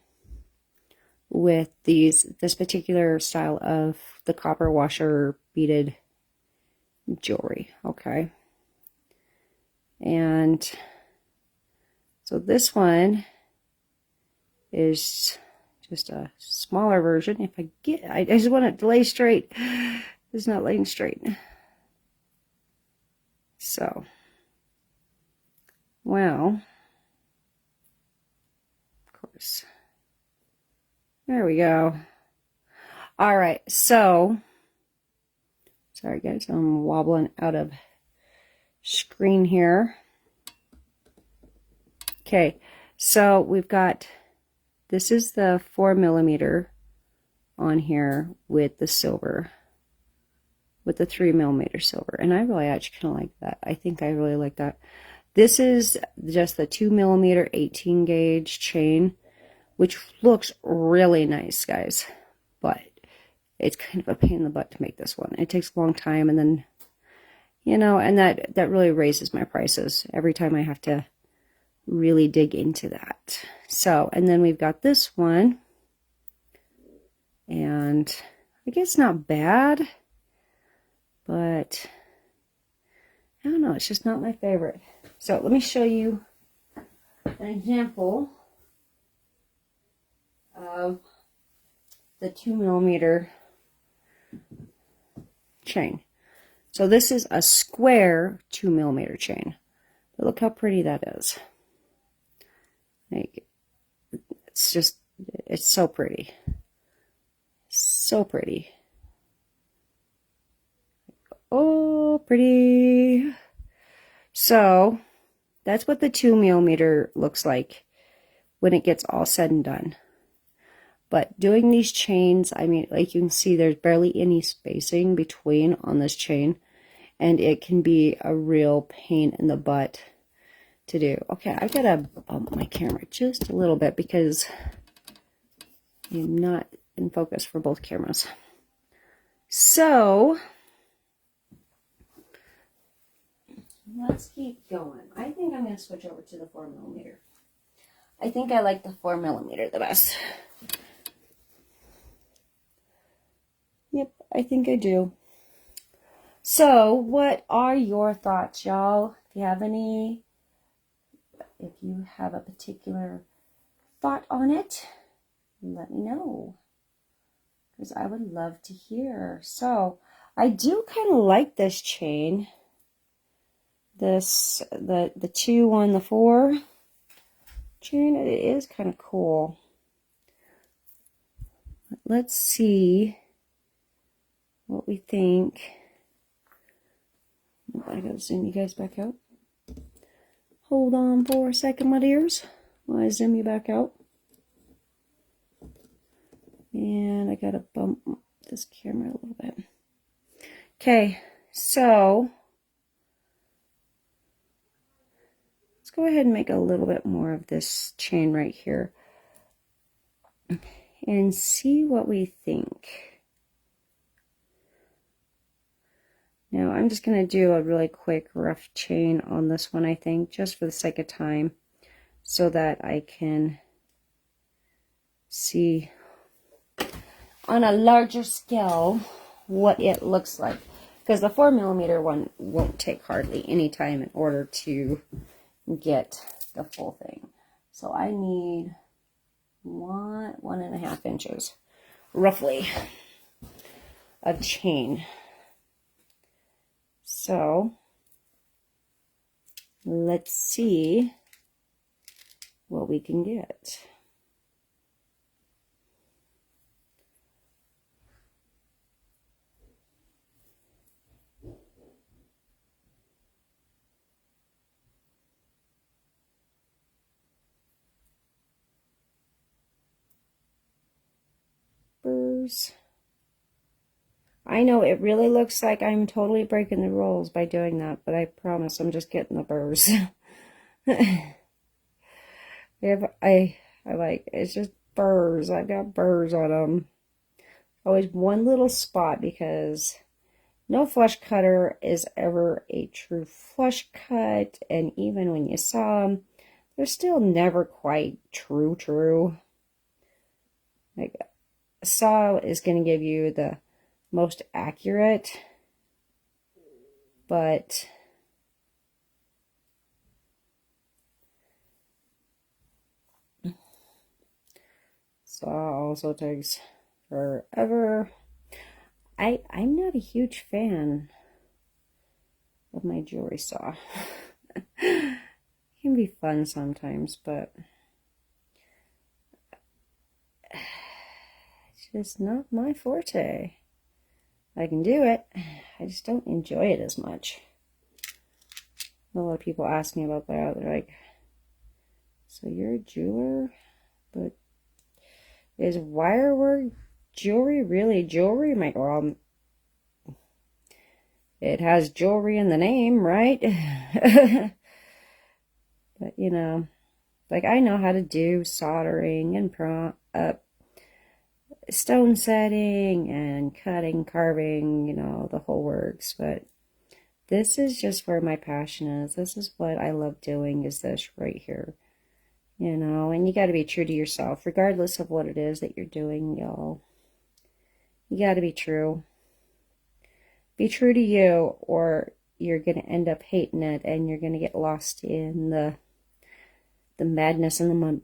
with this particular style of the copper washer beaded jewelry. Okay. And so this one is just a smaller version. If I just want it to lay straight. It's not laying straight. So, well, of course. There we go. All right, so, sorry guys, I'm wobbling out of screen here. Okay, so we've got, this is the 4mm on here with the silver, with the 3mm silver, and I really actually kind of like that. I think I really like that. This is just the 2mm 18 gauge chain, which looks really nice, guys, but it's kind of a pain in the butt to make this one. It takes a long time, and then, you know, and that really raises my prices every time I have to really dig into that. So, and then we've got this one, and I guess not bad, but I don't know, it's just not my favorite. So let me show you an example of the 2mm chain. So this is a square 2mm chain. But look how pretty that is. Like, it's so pretty. So pretty. Oh, pretty. So that's what the 2mm looks like when it gets all said and done. But doing these chains, I mean, like you can see, there's barely any spacing between on this chain, and it can be a real pain in the butt to do. Okay, I gotta bump my camera just a little bit because I'm not in focus for both cameras. So let's keep going. I think I'm gonna switch over to the 4mm. I think I like the 4mm the best. Yep, I think I do. So, what are your thoughts, y'all? If you have a particular thought on it, let me know, because I would love to hear. So, I do kind of like this chain. The 2 on the 4 chain, it is kind of cool. Let's see what we think. I gotta zoom you guys back out. Hold on for a second, my dears, while I zoom you back out. And I gotta bump this camera a little bit. Okay, so let's go ahead and make a little bit more of this chain right here and see what we think. Now I'm just going to do a really quick rough chain on this one, I think, just for the sake of time, so that I can see on a larger scale what it looks like. Because the 4mm one won't take hardly any time in order to get the full thing. So I need 1.5 inches, roughly, of chain. So let's see what we can get. burrs. I know it really looks like I'm totally breaking the rules by doing that, but I promise I'm just getting the burrs. I like, it's just burrs. I've got burrs on them. Always one little spot, because no flush cutter is ever a true flush cut, and even when you saw them, they're still never quite true. Like, a saw is going to give you the most accurate, but saw also takes forever. I'm not a huge fan of my jewelry saw. It can be fun sometimes, but it's just not my forte. I can do it, I just don't enjoy it as much. A lot of people ask me about that. They're like, so you're a jeweler, but is wire work jewelry really jewelry? I'm like, well, it has jewelry in the name, right? But, you know, like, I know how to do soldering and stone setting and cutting, carving, you know, the whole works. But this is just where my passion is. This is what I love doing, is this right here. You know, and you got to be true to yourself, regardless of what it is that you're doing, y'all. You got to be true. Be true to you, or you're going to end up hating it, and you're going to get lost in the madness and the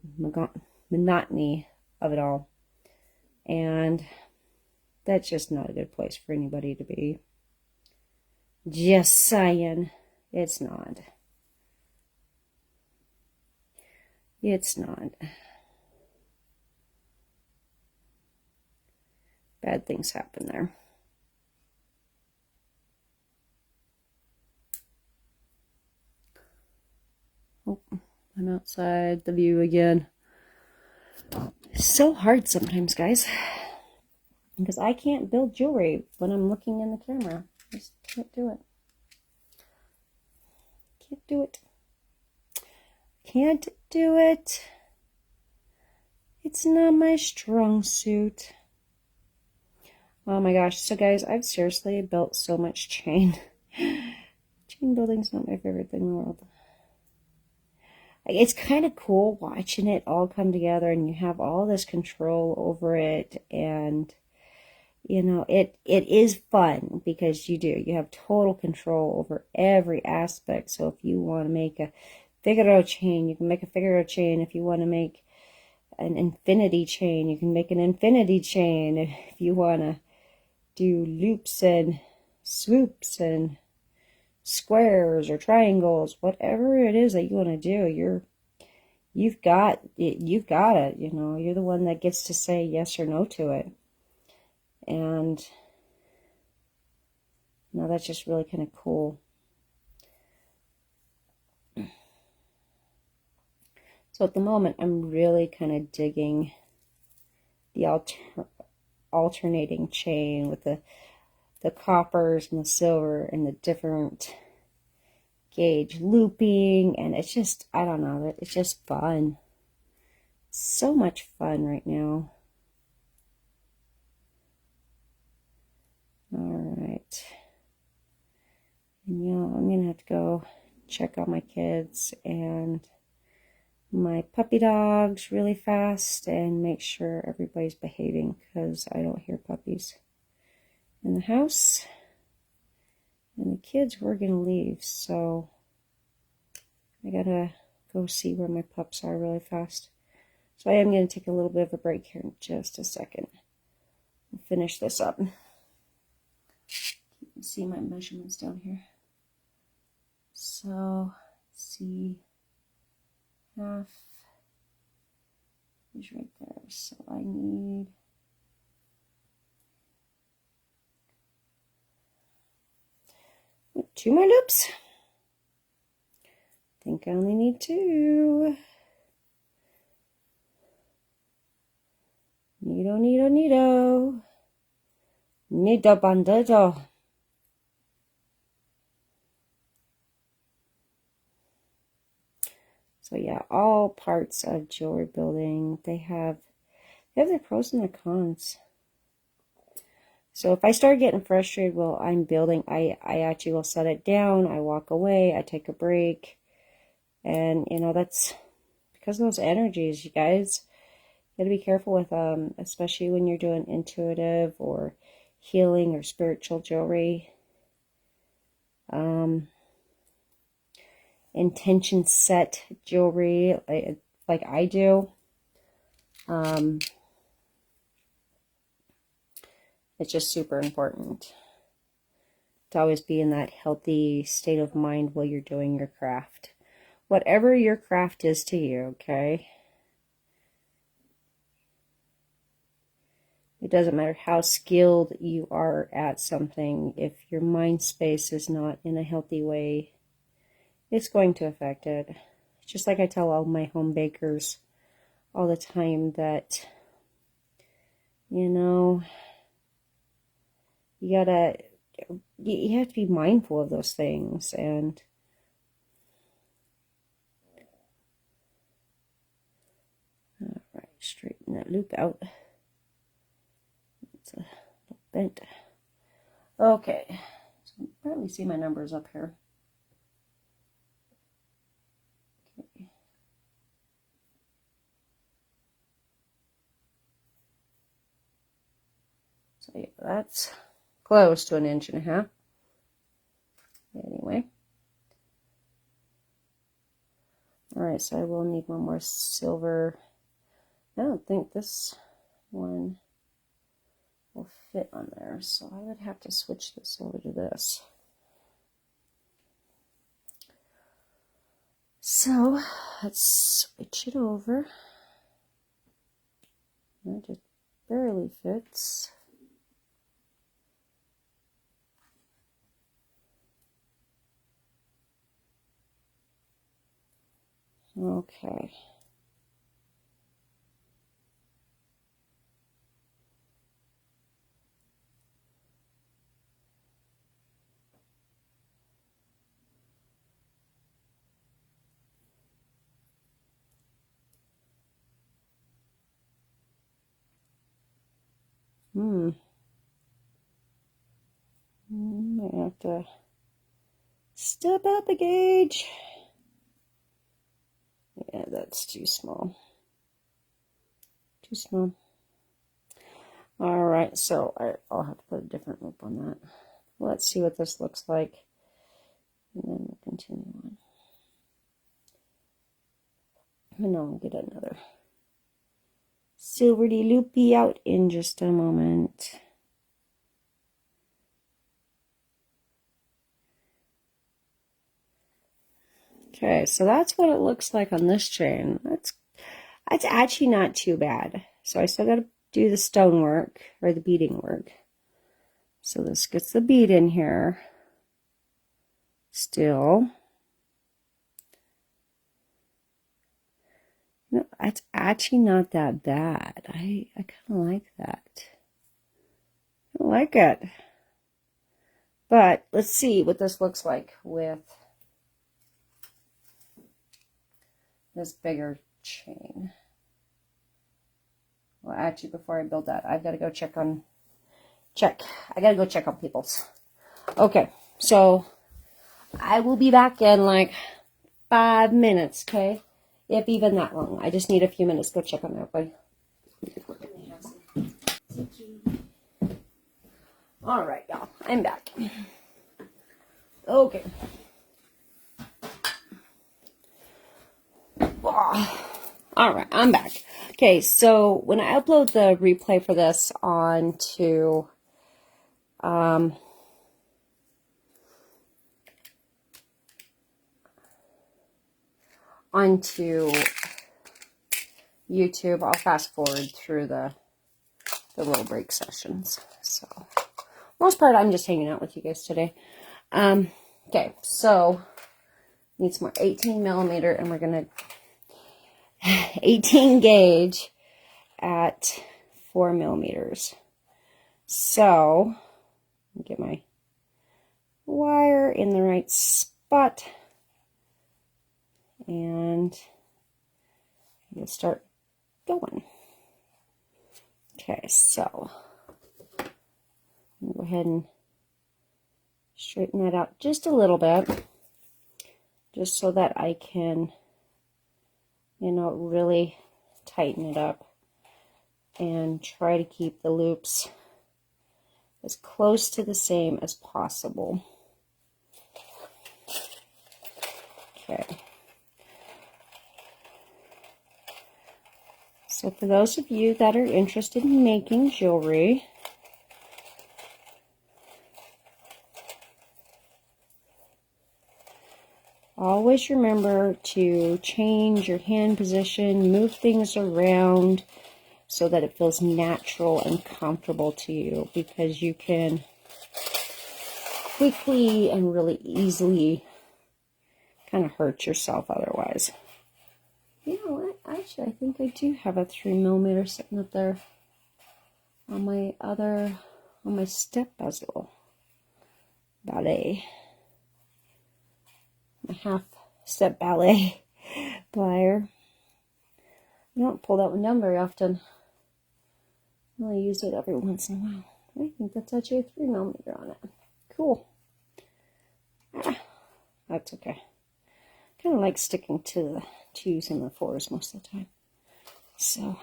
monotony of it all. And that's just not a good place for anybody to be. Just saying. It's not. It's not. Bad things happen there. Oh, I'm outside the view again. It's so hard sometimes, guys, because I can't build jewelry when I'm looking in the camera. I just can't do it. Can't do it. Can't do it. It's not my strong suit. Oh my gosh. So guys, I've seriously built so much chain. Chain building's not my favorite thing in the world. It's kind of cool watching it all come together, and you have all this control over it, and you know, it is fun because you have total control over every aspect. So if you want to make a Figaro chain, you can make a Figaro chain. If you want to make an infinity chain, you can make an infinity chain. If you want to do loops and swoops and squares or triangles, whatever it is that you want to do, you've got it, you know, you're the one that gets to say yes or no to it. And you know, that's just really kind of cool. So at the moment, I'm really kind of digging the alternating chain with the coppers and the silver and the different gauge looping, and it's just, I don't know, it's just fun. So much fun right now. All right. And yeah, I'm gonna have to go check on my kids and my puppy dogs really fast and make sure everybody's behaving, because I don't hear puppies in the house. And the kids were gonna leave, so I gotta go see where my pups are really fast. So I am gonna take a little bit of a break here in just a second and finish this up. You can see my measurements down here. So let's see, half is right there. So I need 2 more loops. I think I only need 2. Neato, neato, neato. Nido bandido. So yeah, all parts of jewelry building, they have their pros and their cons. So if I start getting frustrated while I'm building, I actually will set it down, I walk away, I take a break. And, you know, that's because of those energies, you guys. You gotta be careful with especially when you're doing intuitive or healing or spiritual jewelry. Intention set jewelry, like I do. It's just super important to always be in that healthy state of mind while you're doing your craft. Whatever your craft is to you, okay? It doesn't matter how skilled you are at something. If your mind space is not in a healthy way, it's going to affect it. Just like I tell all my home bakers all the time that, you know, you have to be mindful of those things. And all right, straighten that loop out. It's a little bent. Okay, so you can probably see my numbers up here. Okay. So yeah, that's close to 1.5 inches. Anyway. Alright, so I will need one more silver. I don't think this one will fit on there, so I would have to switch this over to this. So let's switch it over. It just barely fits. Okay. Might have to step up a gauge. Yeah, that's too small. Too small. Alright, so I'll have to put a different loop on that. Let's see what this looks like. And then we'll continue on. And I'll get another silvery loopy out in just a moment. Okay, so that's what it looks like on this chain. That's actually not too bad. So I still got to do the stone work, or the beading work. So this gets the bead in here. Still. No, it's actually not that bad. I kind of like that. I like it. But let's see what this looks like with this bigger chain. Well, actually, before I build that, I've got to go I got to go check on people's. Okay, so I will be back in like 5 minutes, okay? If even that long. I just need a few minutes to go check on everybody. All right, y'all. I'm back. Okay. All right, I'm back. Okay, so when I upload the replay for this onto YouTube, I'll fast forward through the little break sessions. So most part, I'm just hanging out with you guys today. Okay, so need some more 18 millimeter, and we're gonna 18 gauge at 4 millimeters. So, get my wire in the right spot, and we'll start going. Okay, so go ahead and straighten that out just a little bit, just so that I can, you know, really tighten it up and try to keep the loops as close to the same as possible. Okay. So for those of you that are interested in making jewelry, always remember to change your hand position, move things around so that it feels natural and comfortable to you, because you can quickly and really easily kind of hurt yourself otherwise. You know what? Actually, I think I do have a 3mm sitting up there on my step bezel ballet. My half step ballet plier. I don't pull that one down very often. I only use it every once in a while. I think that's actually a 3mm on it. Cool. That's okay. Kind of like sticking to the 2s and the 4s most of the time. So,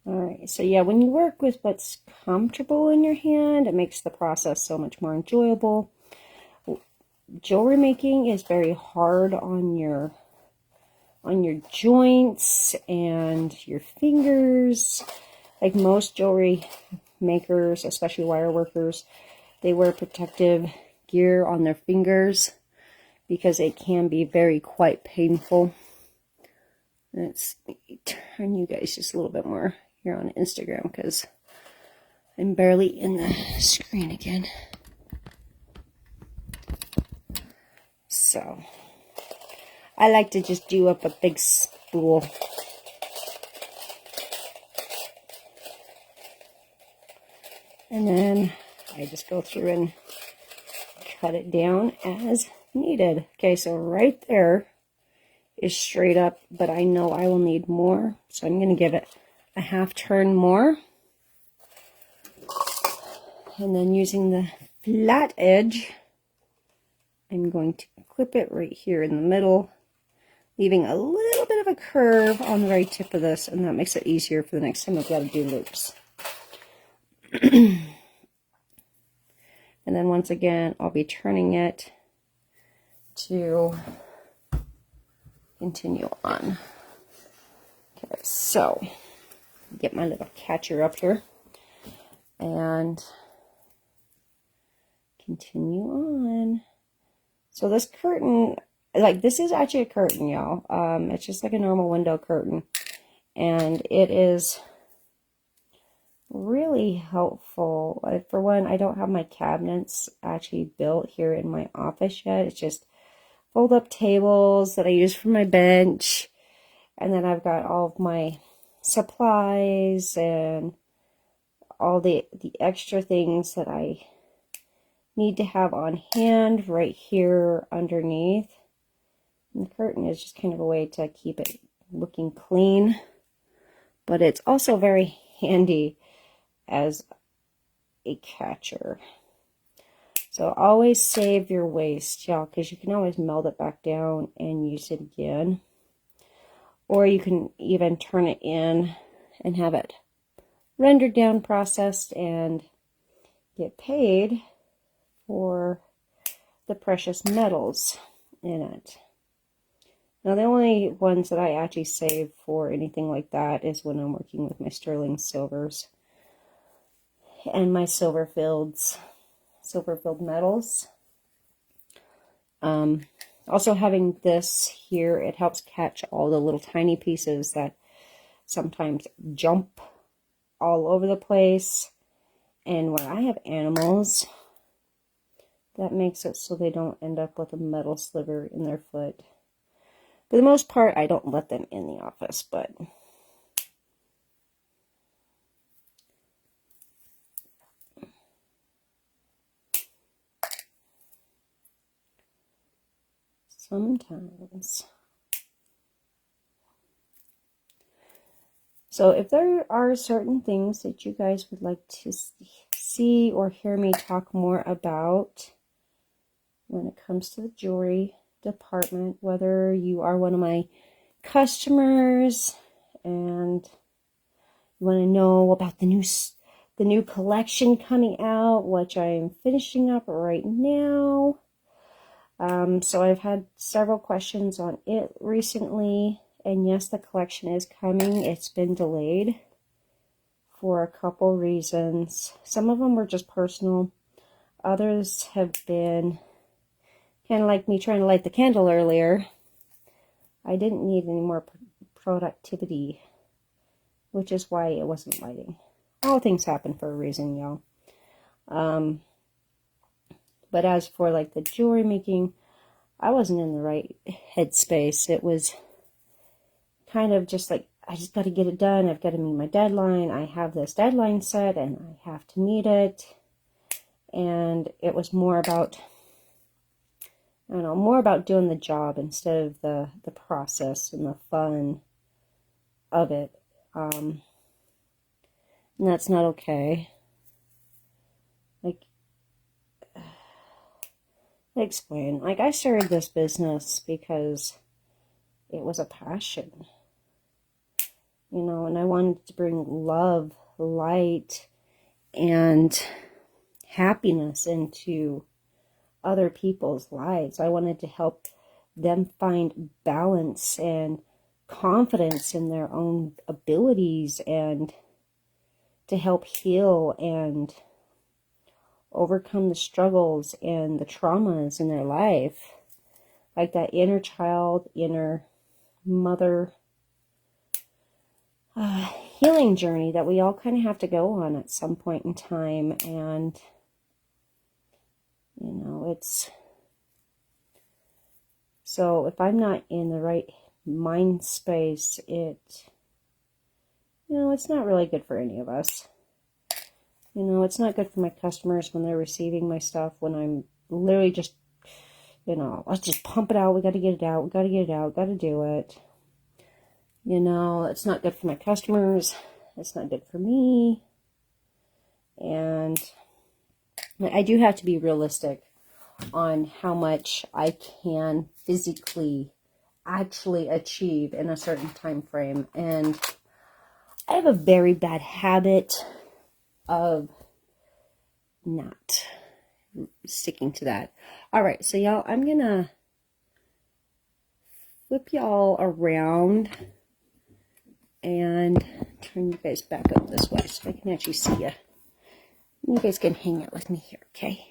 alright, so yeah, when you work with what's comfortable in your hand, it makes the process so much more enjoyable. Jewelry making is very hard on your joints and your fingers. Like most jewelry makers, especially wire workers, they wear protective gear on their fingers because it can be quite painful. Let's turn you guys just a little bit more here on Instagram because I'm barely in the screen again. So I like to just do up a big spool. And then I just go through and cut it down as needed. Okay, so right there is straight up, but I know I will need more, so I'm going to give it a half turn more. And then using the flat edge, I'm going to clip it right here in the middle, leaving a little bit of a curve on the very tip of this, and that makes it easier for the next time I've got to do loops. And then once again, I'll be turning it to continue on. Okay, so get my little catcher up here and continue on. So this curtain, like this is actually a curtain, y'all. It's just like a normal window curtain, and it is really helpful. For one, I don't have my cabinets actually built here in my office yet. It's just fold up tables that I use for my bench, and then I've got all of my supplies and all the extra things that I need to have on hand right here underneath. And the curtain is just kind of a way to keep it looking clean, but it's also very handy as a catcher. So always save your waste, y'all, because you can always melt it back down and use it again. Or you can even turn it in and have it rendered down, processed, and get paid for the precious metals in it. Now, the only ones that I actually save for anything like that is when I'm working with my sterling silvers and my silver-filled metals. Also having this here, it helps catch all the little tiny pieces that sometimes jump all over the place. And where I have animals, that makes it so they don't end up with a metal sliver in their foot. For the most part, I don't let them in the office, but sometimes. So if there are certain things that you guys would like to see or hear me talk more about when it comes to the jewelry department, whether you are one of my customers and you want to know about the new collection coming out, which I'm finishing up right now. So I've had several questions on it recently, and yes, the collection is coming. It's been delayed for a couple reasons. Some of them were just personal. Others have been kind of like me trying to light the candle earlier. I didn't need any more productivity, which is why it wasn't lighting. All things happen for a reason, y'all. But as for like the jewelry making, I wasn't in the right headspace. It was kind of just like, I just got to get it done. I've got to meet my deadline. I have this deadline set and I have to meet it. And it was more about, I don't know, more about doing the job instead of the process and the fun of it. And that's not okay. Like, I explain. Like, I started this business because it was a passion. You know, and I wanted to bring love, light, and happiness into other people's lives. I wanted to help them find balance and confidence in their own abilities and to help heal and overcome the struggles and the traumas in their life. Like that inner child, inner mother healing journey that we all kind of have to go on at some point in time. And, you know, it's... So if I'm not in the right mind space, you know, it's not really good for any of us. You know, it's not good for my customers when they're receiving my stuff, when I'm literally just, you know, let's just pump it out. We got to get it out. We got to get it out. Got to do it. You know, it's not good for my customers. It's not good for me. And I do have to be realistic on how much I can physically actually achieve in a certain time frame. And I have a very bad habit of not sticking to that. All right, so y'all, I'm gonna flip y'all around and turn you guys back up this way so I can actually see you. You guys can hang out with me here, okay?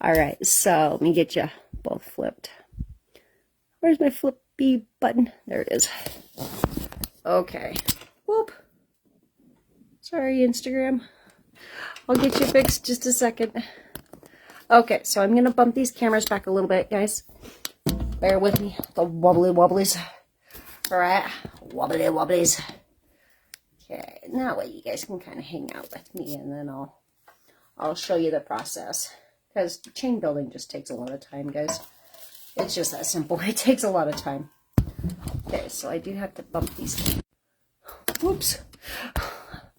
All right, so let me get you both flipped. Where's my flippy button? There it is. Okay. Whoop. Sorry, Instagram. I'll get you fixed just a second. Okay, so I'm going to bump these cameras back a little bit, guys. Bear with me. The wobbly wobblies. All right. Wobbly wobblies. Okay, and that way you guys can kind of hang out with me, and then I'll show you the process. Because chain building just takes a lot of time, guys. It's just that simple. It takes a lot of time. Okay, so I do have to bump these. Whoops.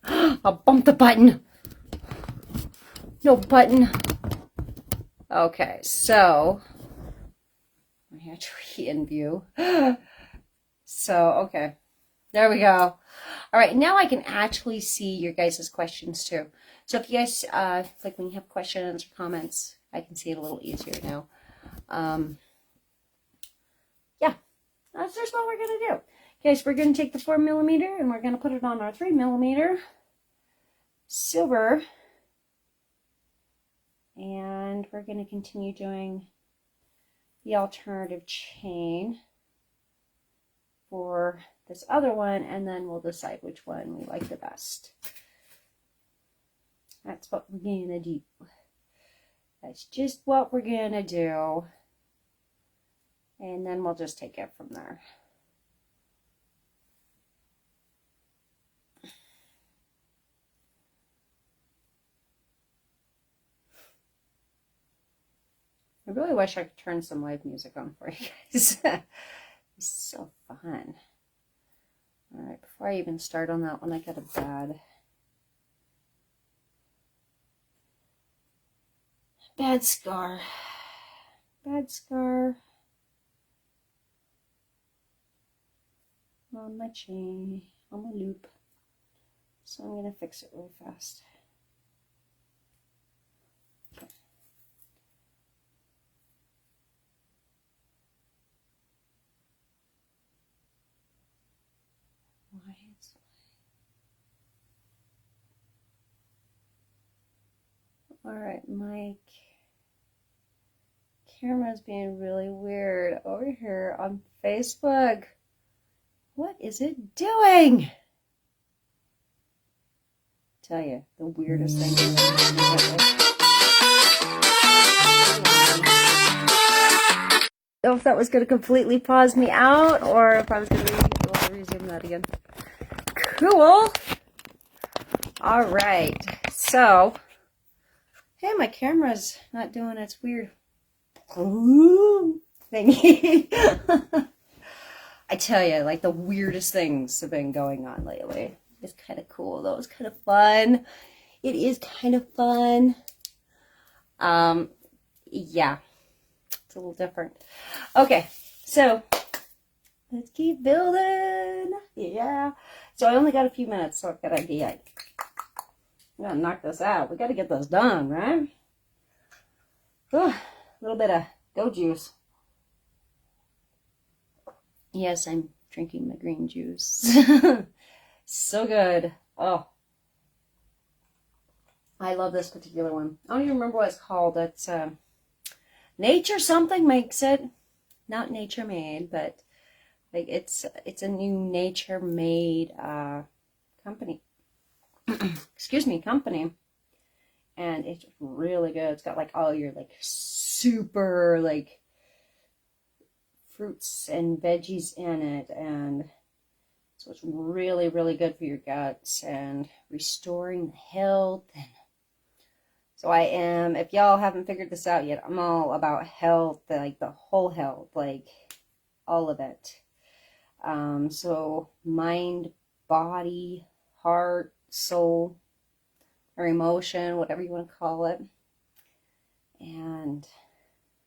I'll bump the button. No button. Okay, so I'm actually in view. So, okay. There we go. All right, now I can actually see your guys' questions too. So if you guys, like when you have questions or comments, I can see it a little easier now. Yeah, that's just what we're going to do. Okay, so we're going to take the 4mm and we're going to put it on our 3mm silver. And we're going to continue doing the alternative chain for this other one, and then we'll decide which one we like the best. That's what we're gonna do. That's just what we're gonna do. And then we'll just take it from there. I really wish I could turn some live music on for you guys. It's so fun. All right, before I even start on that one, I got a bad scar. Bad scar on my chain, on my loop. So I'm going to fix it really fast. Okay. Why is all right, my camera's being really weird over here on Facebook. What is it doing? Tell you, the weirdest thing. I don't know if that was going to completely pause me out or if I was going to resume that again. Cool. All right. So, hey, my camera's not doing its weird thingy. I tell you, like the weirdest things have been going on lately. It's kind of cool though. It's kind of fun. It is kind of fun. Yeah, it's a little different. Okay, so let's keep building. Yeah. So I only got a few minutes, so I've got to be like, we gotta knock this out. We gotta get this done, right? A little bit of go juice. Yes, I'm drinking my green juice. So good. Oh, I love this particular one. I don't even remember what it's called. It's Nature something makes it. Not Nature Made, but like it's a new Nature Made company. Excuse me, company. And it's really good. It's got like all your like super like fruits and veggies in it, and so it's really, really good for your guts and restoring health. And so I am, if y'all haven't figured this out yet, I'm all about health, like the whole health, like all of it. So mind, body, heart, soul, or emotion, whatever you want to call it. And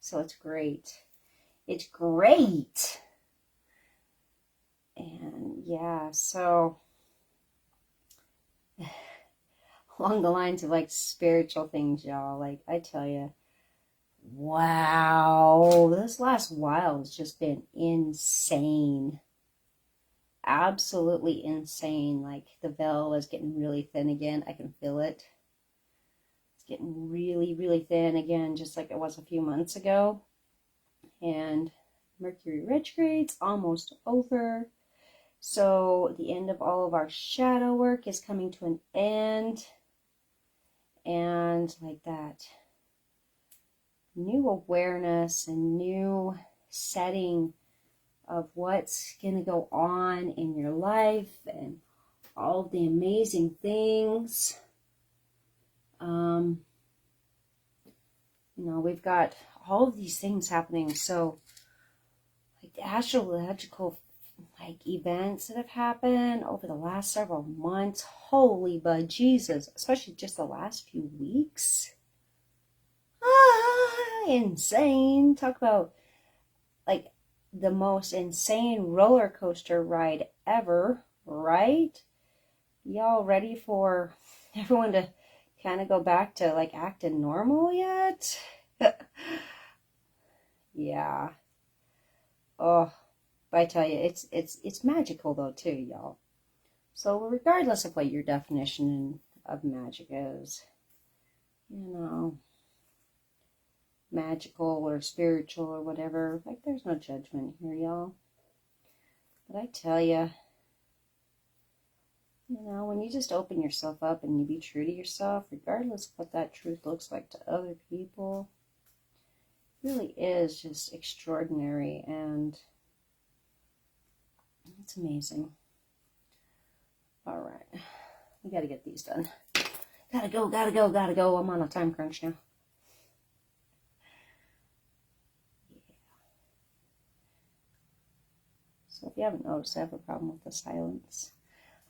so it's great. It's great. And yeah, so along the lines of like spiritual things, y'all, like I tell you, wow, this last while has just been insane. Absolutely insane. Like the veil is getting really thin again. I can feel it. It's getting really, really thin again, just like it was a few months ago. And Mercury retrograde's almost over. So the end of all of our shadow work is coming to an end. And like that new awareness and new setting of what's going to go on in your life and all of the amazing things. You know, we've got all of these things happening. So like the astrological like events that have happened over the last several months, holy but Jesus, especially just the last few weeks. Insane. Talk about like the most insane roller coaster ride ever, right? Y'all ready for everyone to kind of go back to like acting normal yet? Yeah. Oh, but I tell you, it's magical though too, y'all. So regardless of what your definition of magic is, you know, magical or spiritual or whatever, like there's no judgment here, y'all. But I tell you, you know, when you just open yourself up and you be true to yourself, regardless of what that truth looks like to other people, it really is just extraordinary, and it's amazing. All right, we got to get these done. Gotta go. I'm on a time crunch now. So if you haven't noticed, I have a problem with the silence.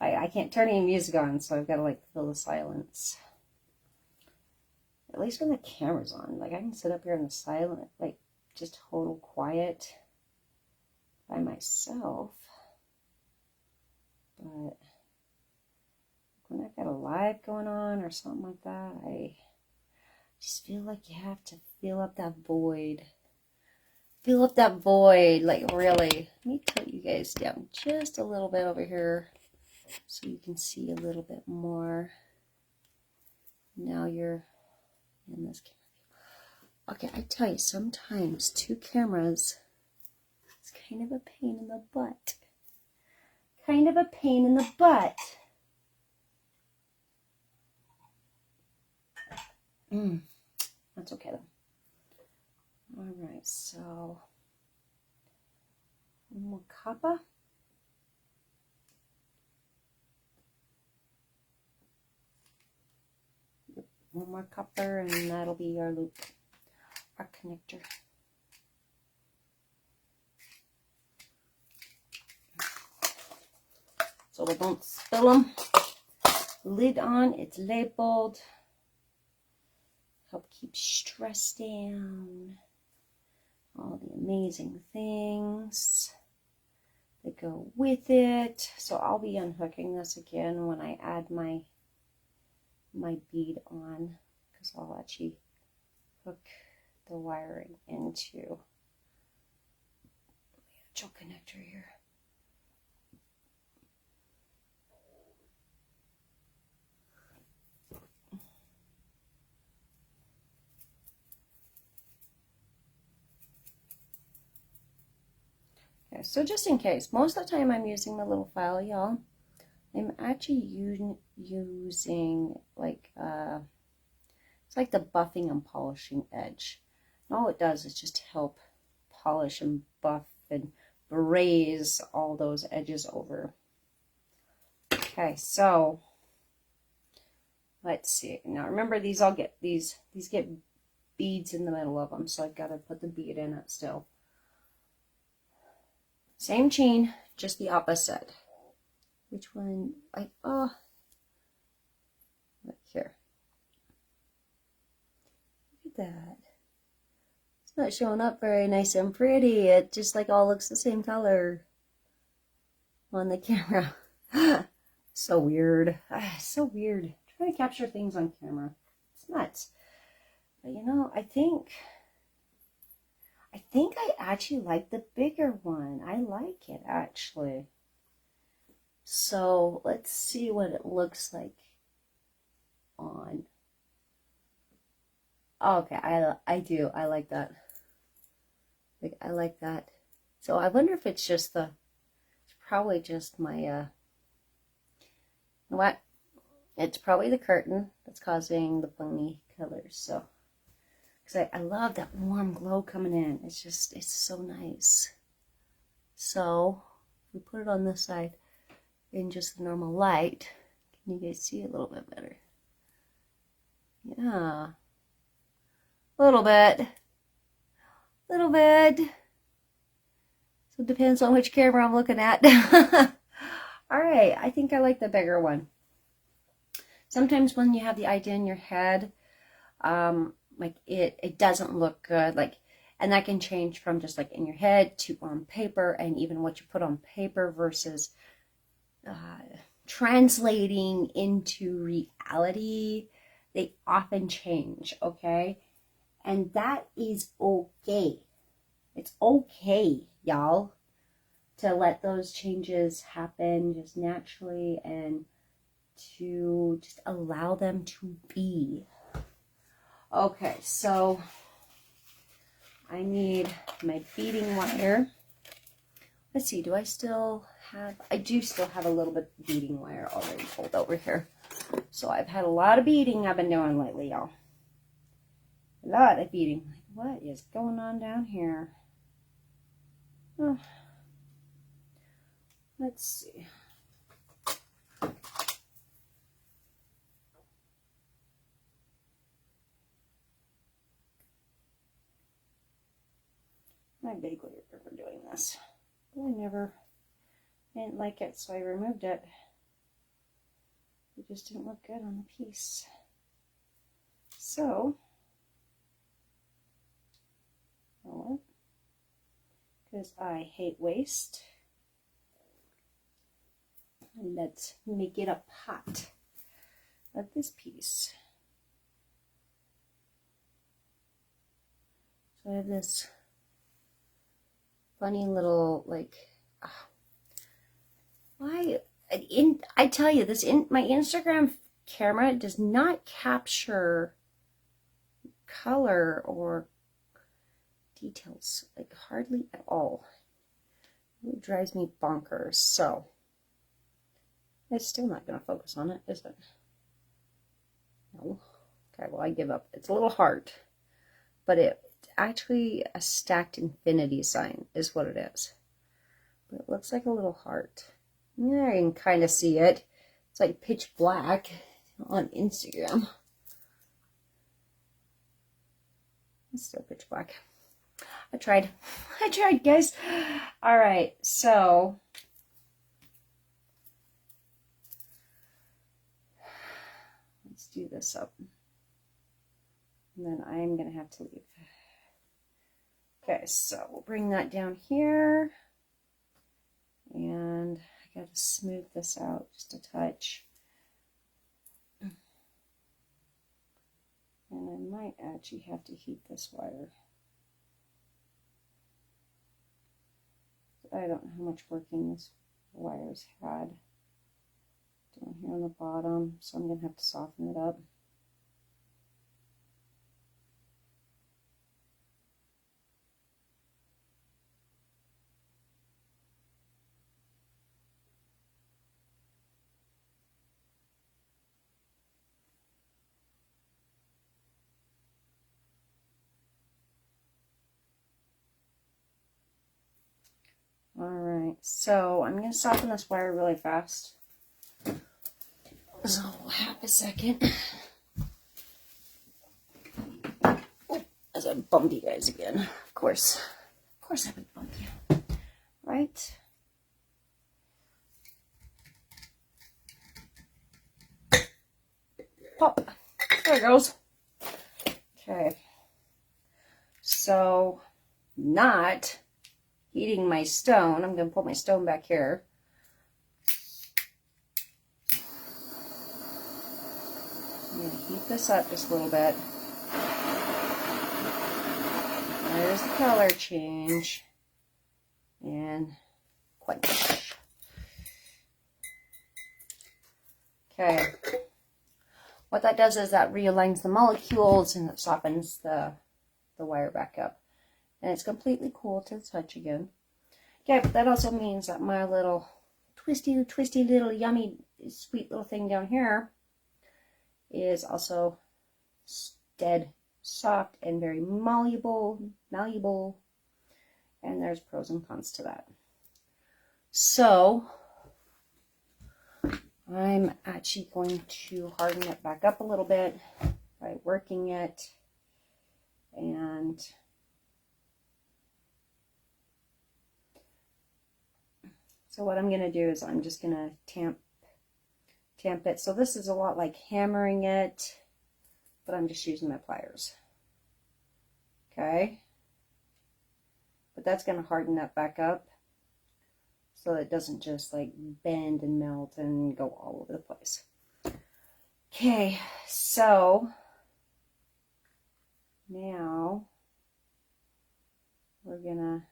I can't turn any music on, so I've got to like fill the silence. At least when the camera's on, like I can sit up here in the silent, like just total quiet by myself. But when I've got a live going on or something like that, I just feel like you have to fill up that void. Fill up that void, like really. Let me put you guys down just a little bit over here so you can see a little bit more. Now you're in this camera. Okay, I tell you, sometimes 2 cameras is kind of a pain in the butt. Kind of a pain in the butt. That's okay though. Alright, so one more copper. One more copper and that'll be our loop, our connector. So we don't spill them. Lid on, it's labeled. Help keep stress down. All the amazing things that go with it. So I'll be unhooking this again when I add my bead on, because I'll actually hook the wiring into the actual connector here. Okay, so just in case, most of the time I'm using the little file, y'all. I'm actually using like it's like the buffing and polishing edge. And all it does is just help polish and buff and braze all those edges over. Okay, so let's see. Now remember, these all get these get beads in the middle of them, so I've got to put the bead in it still. Same chain, just the opposite. Which one? Right here. Look at that. It's not showing up very nice and pretty. It just like all looks the same color on the camera. So weird. So weird. Trying to capture things on camera. It's nuts. But you know, I think I actually like the bigger one. I like it actually. So let's see what it looks like on. Okay, I do. I like that. Like, I like that. So I wonder if it's just it's probably just my, you know what? It's probably the curtain that's causing the funny colors. So, because I love that warm glow coming in. It's just, it's so nice. So, we put it on this side in just the normal light. Can you guys see it a little bit better? Yeah. A little bit. Little bit. So it depends on which camera I'm looking at. Alright, I think I like the bigger one. Sometimes when you have the idea in your head, like it doesn't look good. Like, and that can change from just like in your head to on paper, and even what you put on paper versus translating into reality. They often change, okay? And that is okay. It's okay, y'all, to let those changes happen just naturally and to just allow them to be. Okay, so I need my beading wire. Let's see, do I still have, I do still have a little bit of beading wire already pulled over here. So I've had a lot of beading I've been doing lately, y'all. A lot of beading. What is going on down here? Oh. Let's see. I vaguely remember doing this, but I never I didn't like it, so I removed it. It just didn't look good on the piece. So, because I hate waste, let's make it a pot of this piece. So I have this funny little, like, I tell you, my Instagram camera does not capture color or details, like hardly at all. It drives me bonkers. So it's still not going to focus on it, is it? No. Okay, well, I give up. It's a little hard, but it's actually a stacked infinity sign is what it is. But it looks like a little heart. Yeah, I can kind of see it. It's like pitch black on Instagram. It's still pitch black. I tried, guys. All right, so let's do this up. And then I'm going to have to leave. Okay, so we'll bring that down here. And I got to smooth this out just a touch. And I might actually have to heat this wire. I don't know how much working this wire's had down here on the bottom, so I'm going to have to soften it up. Alright, so I'm going to soften this wire really fast. So half a second. Oh, as I bumped you guys again. Of course I would bump you. Right? Pop. There it goes. Okay. So, not heating my stone. I'm going to put my stone back here. I'm going to heat this up just a little bit. There's the color change. And quench. Okay. What that does is that realigns the molecules and it softens the wire back up. And it's completely cool to the touch again. Okay, but that also means that my little twisty little yummy sweet little thing down here is also dead soft and very malleable. And there's pros and cons to that. So I'm actually going to harden it back up a little bit by working it. And so what I'm going to do is I'm just going to tamp it. So this is a lot like hammering it, but I'm just using my pliers. Okay. But that's going to harden that back up so it doesn't just like bend and melt and go all over the place. Okay, so now we're going to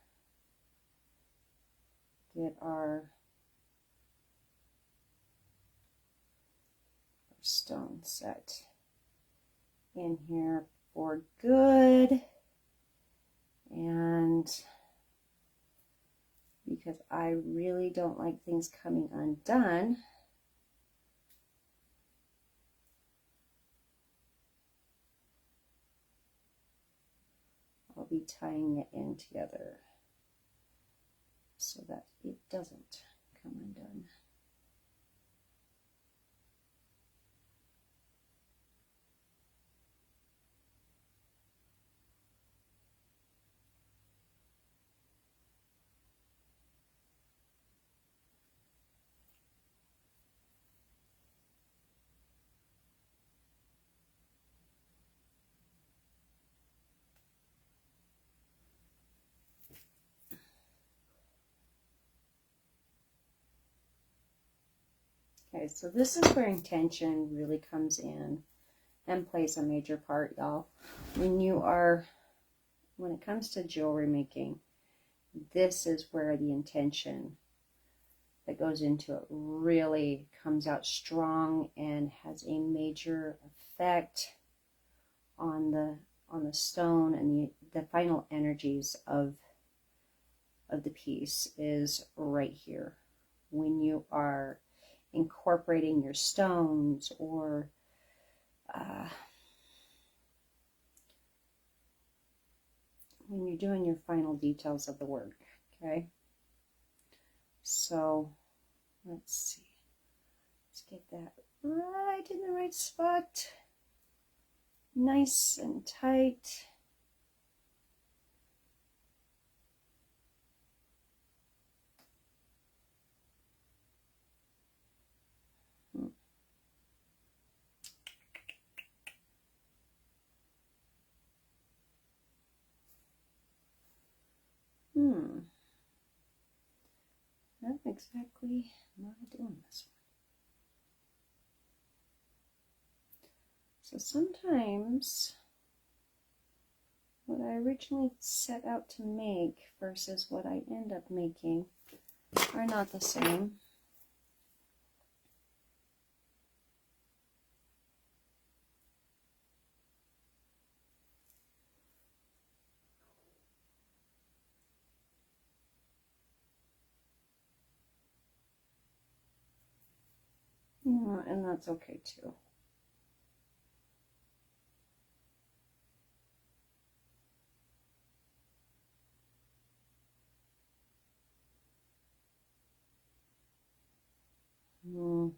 get our stone set in here for good. And because I really don't like things coming undone, I'll be tying it in together so that it doesn't come undone. Okay, so this is where intention really comes in and plays a major part, y'all. When it comes to jewelry making, this is where the intention that goes into it really comes out strong and has a major effect on the stone, and the final energies of the piece is right here. When you are incorporating your stones, or when you're doing your final details of the work. Okay, so let's see, let's get that right in the right spot, nice and tight. Not exactly not doing this one. So sometimes what I originally set out to make versus what I end up making are not the same. Yeah, and that's okay too. Mm.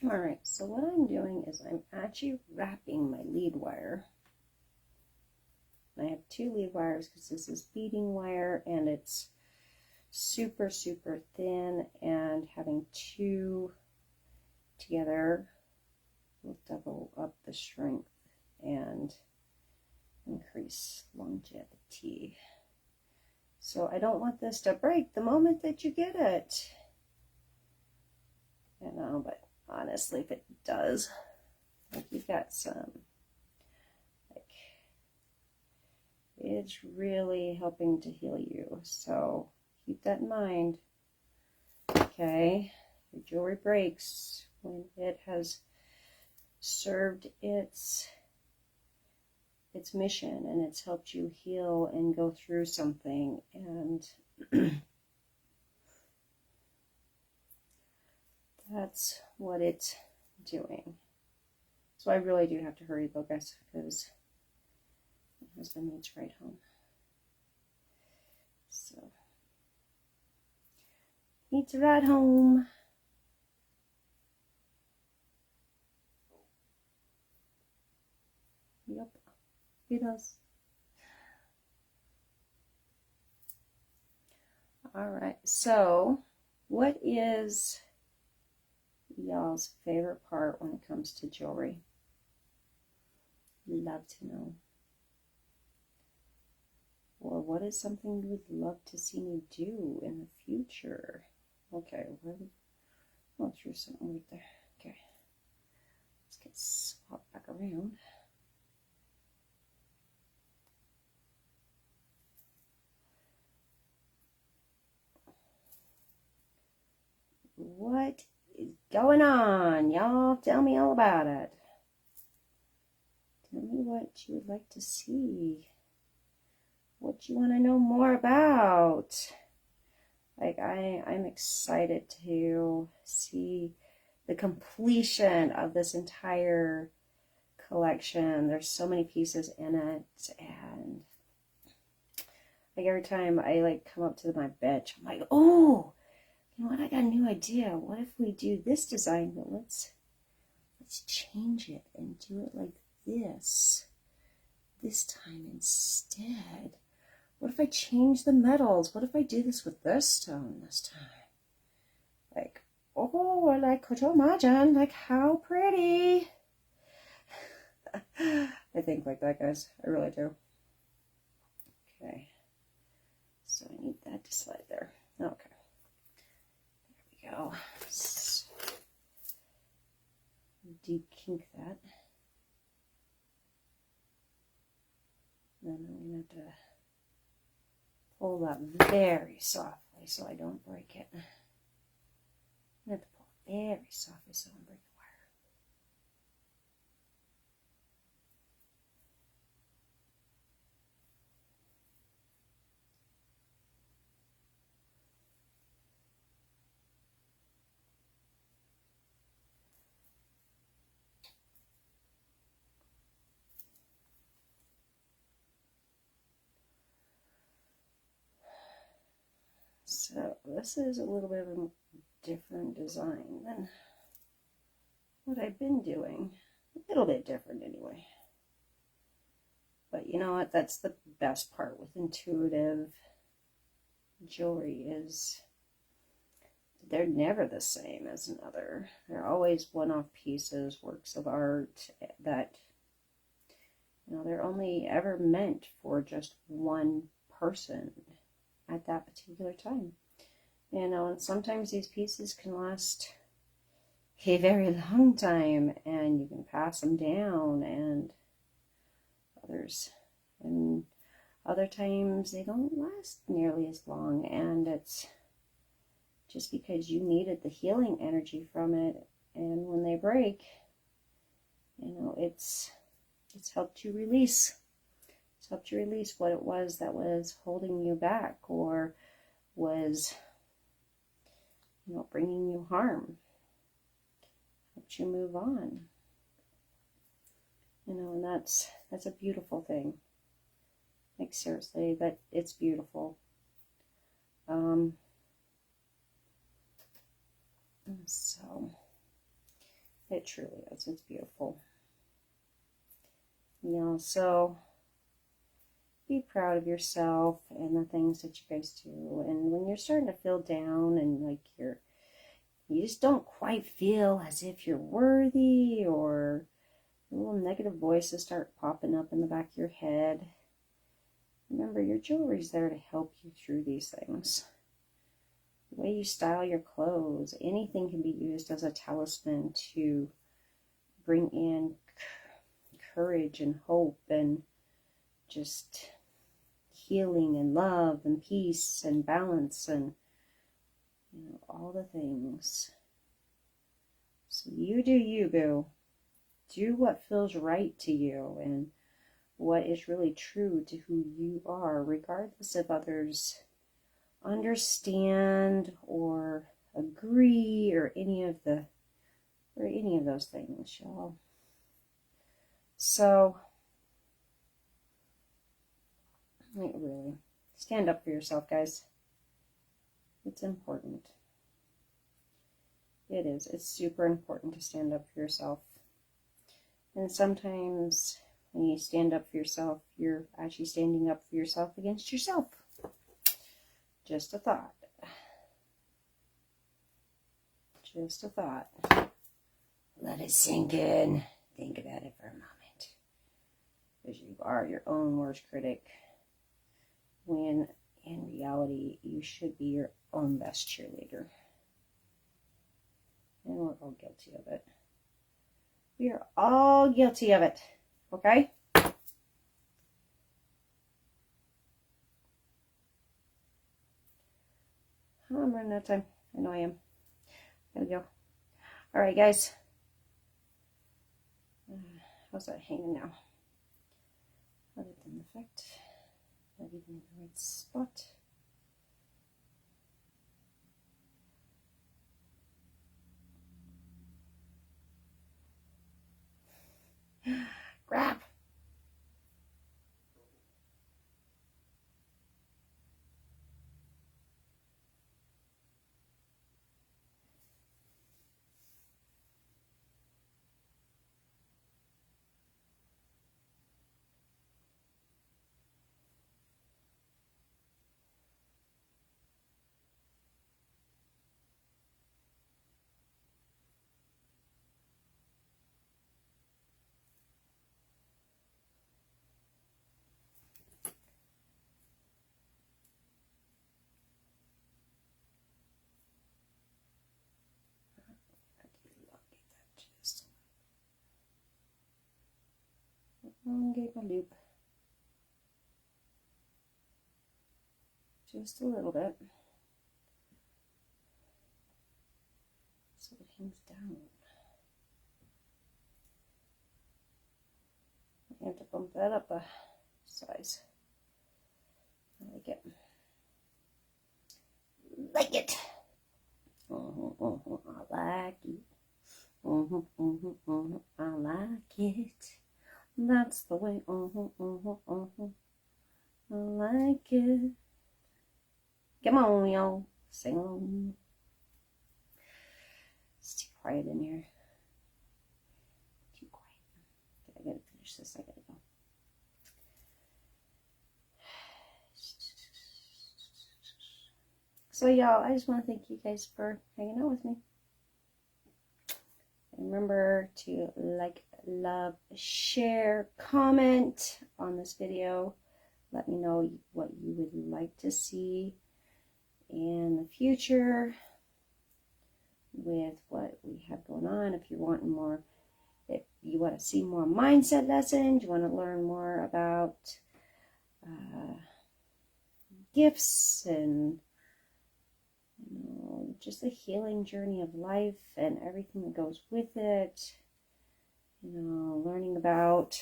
All right, so what I'm doing is I'm actually wrapping my lead wire. I have 2 lead wires because this is beading wire and it's super, super thin, and having 2 together will double up the strength and increase longevity. So I don't want this to break the moment that you get it. You know, but honestly, if it does, like you've got some, like, it's really helping to heal you. So keep that in mind. Okay, your jewelry breaks when it has served its mission and it's helped you heal and go through something, and that's what it's doing. So I really do have to hurry though, guys, because my husband needs to ride home. So, needs to ride home. Yep, he does. All right, so what is y'all's favorite part when it comes to jewelry? Love to know. Or what is something you would love to see me do in the future? Okay, I'll throw something right there. Okay, let's get swapped back around. What is going on? Y'all tell me all about it. Tell me what you would like to see. What you want to know more about. Like, I'm excited to see the completion of this entire collection. There's so many pieces in it, and like every time I like come up to my bench, I'm like, oh, you know what? I got a new idea. What if we do this design, but let's change it and do it like this time instead. What if I change the metals? What if I do this with this stone this time? Like, oh, like, could you imagine? Like, how pretty. I think like that, guys. I really do. Okay. So I need that to slide there. Okay. There we go. So, deep kink that. Then I'm going to have to pull that very softly so I don't break it. I'm going to have to pull it very softly so I don't break the wire. So this is a little bit of a different design than what I've been doing. A little bit different anyway. But you know what? That's the best part with intuitive jewelry is they're never the same as another. They're always one-off pieces, works of art that, you know, they're only ever meant for just one person at that particular time. You know, and sometimes these pieces can last a very long time and you can pass them down, and other times they don't last nearly as long, and it's just because you needed the healing energy from it, and when they break, you know, it's helped you release. It's helped you release what it was that was holding you back or was, you know, bringing you harm. Helped you move on. You know, and that's a beautiful thing. Like, seriously, that it's beautiful. So It truly is. It's beautiful. You know, so be proud of yourself and the things that you guys do. And when you're starting to feel down and like you just don't quite feel as if you're worthy, or little negative voices start popping up in the back of your head, remember your jewelry's there to help you through these things. The way you style your clothes, anything can be used as a talisman to bring in courage and hope and just healing and love and peace and balance and, you know, all the things. So you do you, boo. Do what feels right to you and what is really true to who you are, regardless if others understand or agree or any of those things, y'all. So, like, really, stand up for yourself, guys. It's important. It is. It's super important to stand up for yourself. And sometimes when you stand up for yourself, you're actually standing up for yourself against yourself. Just a thought. Just a thought. Let it sink in. Think about it for a moment. Because you are your own worst critic, when in reality you should be your own best cheerleader. And we're all guilty of it. We are all guilty of it. Okay? I'm running out of time. I know I am. Gotta go. Alright, guys. How's that hanging now? Other than the fact, not even in the right spot. Crap! Elongate my loop. Just a little bit. So it hangs down. I have to bump that up a size. I like it. Like it. I like it. I like it. That's the way. I like it. Come on, y'all. Sing along. It's too quiet in here. Too quiet. I gotta finish this. I gotta go. So, y'all, I just want to thank you guys for hanging out with me. And remember to like, love, share, comment on this video. Let me know what you would like to see in the future with what we have going on. If you're wanting more, if you want to see more mindset lessons, you want to learn more about gifts and, you know, just the healing journey of life and everything that goes with it. You know, learning about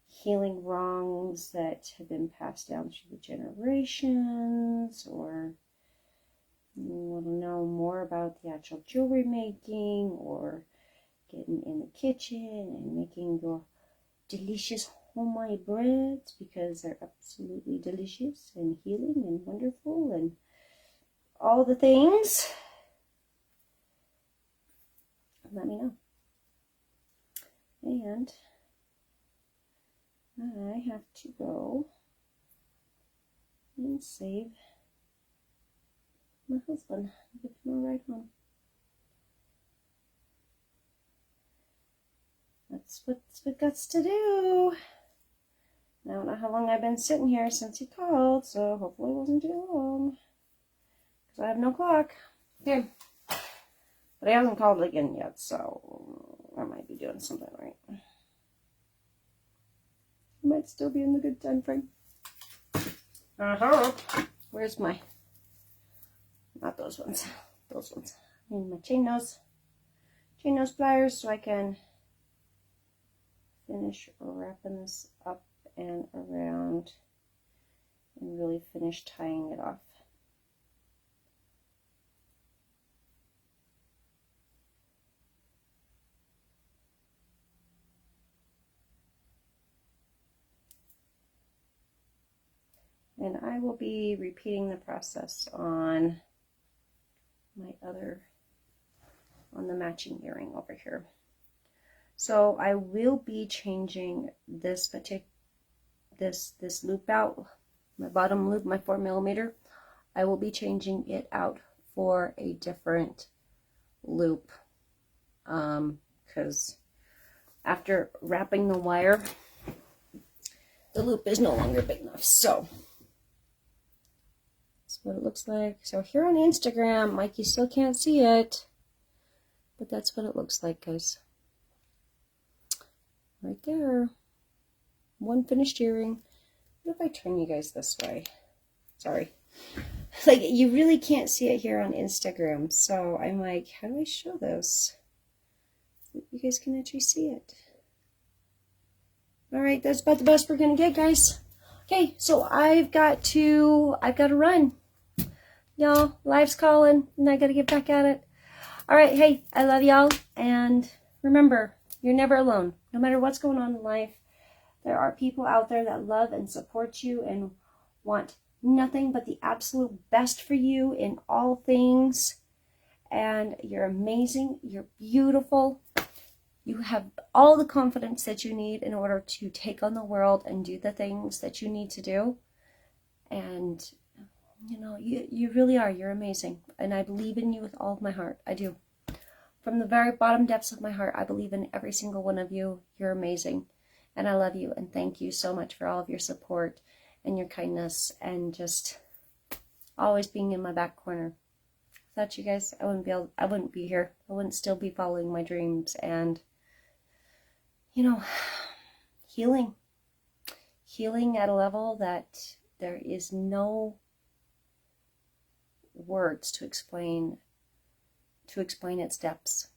healing wrongs that have been passed down through the generations, or you want to know more about the actual jewelry making, or getting in the kitchen and making your delicious homemade breads, because they're absolutely delicious and healing and wonderful and all the things. let me know. And I have to go and save my husband. Give him a ride home. That's what guts to do. I don't know how long I've been sitting here since he called, so hopefully it wasn't too long. Because I have no clock. Okay. But he hasn't called again yet, so I might be doing something right. I might still be in the good time frame. I hope. Where's my... Not those ones. Those ones. I need my chain nose pliers so I can finish wrapping this up and around and really finish tying it off. And I will be repeating the process on my other, on the matching earring over here. So I will be changing this this loop out, my bottom loop, my 4mm. I will be changing it out for a different loop, because after wrapping the wire, the loop is no longer big enough. So that's what it looks like. So here on Instagram, Mikey still can't see it, but that's what it looks like, guys. Right there. One finished earring. What if I turn you guys this way? Sorry. Like, you really can't see it here on Instagram. So I'm like, how do I show this? You guys can actually see it. Alright, that's about the best we're gonna get, guys. Okay, so I've got to run. Y'all, life's calling, and I gotta get back at it. Alright, hey, I love y'all, and remember, you're never alone. No matter what's going on in life, there are people out there that love and support you and want nothing but the absolute best for you in all things. And you're amazing. You're beautiful. You have all the confidence that you need in order to take on the world and do the things that you need to do. And, you know, you really are. You're amazing. And I believe in you with all of my heart. I do. From the very bottom depths of my heart, I believe in every single one of you. You're amazing. And I love you. And thank you so much for all of your support and your kindness and just always being in my back corner. Without you guys, I wouldn't be here. I wouldn't still be following my dreams and, you know, healing at a level that there is no words to explain its depths.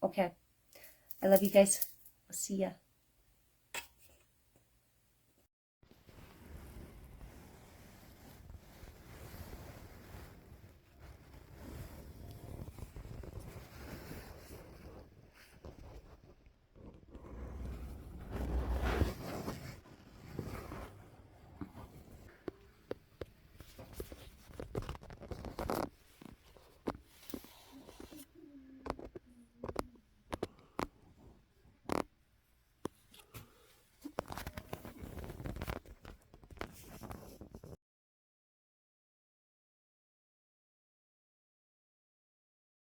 Okay. I love you guys. I'll see ya.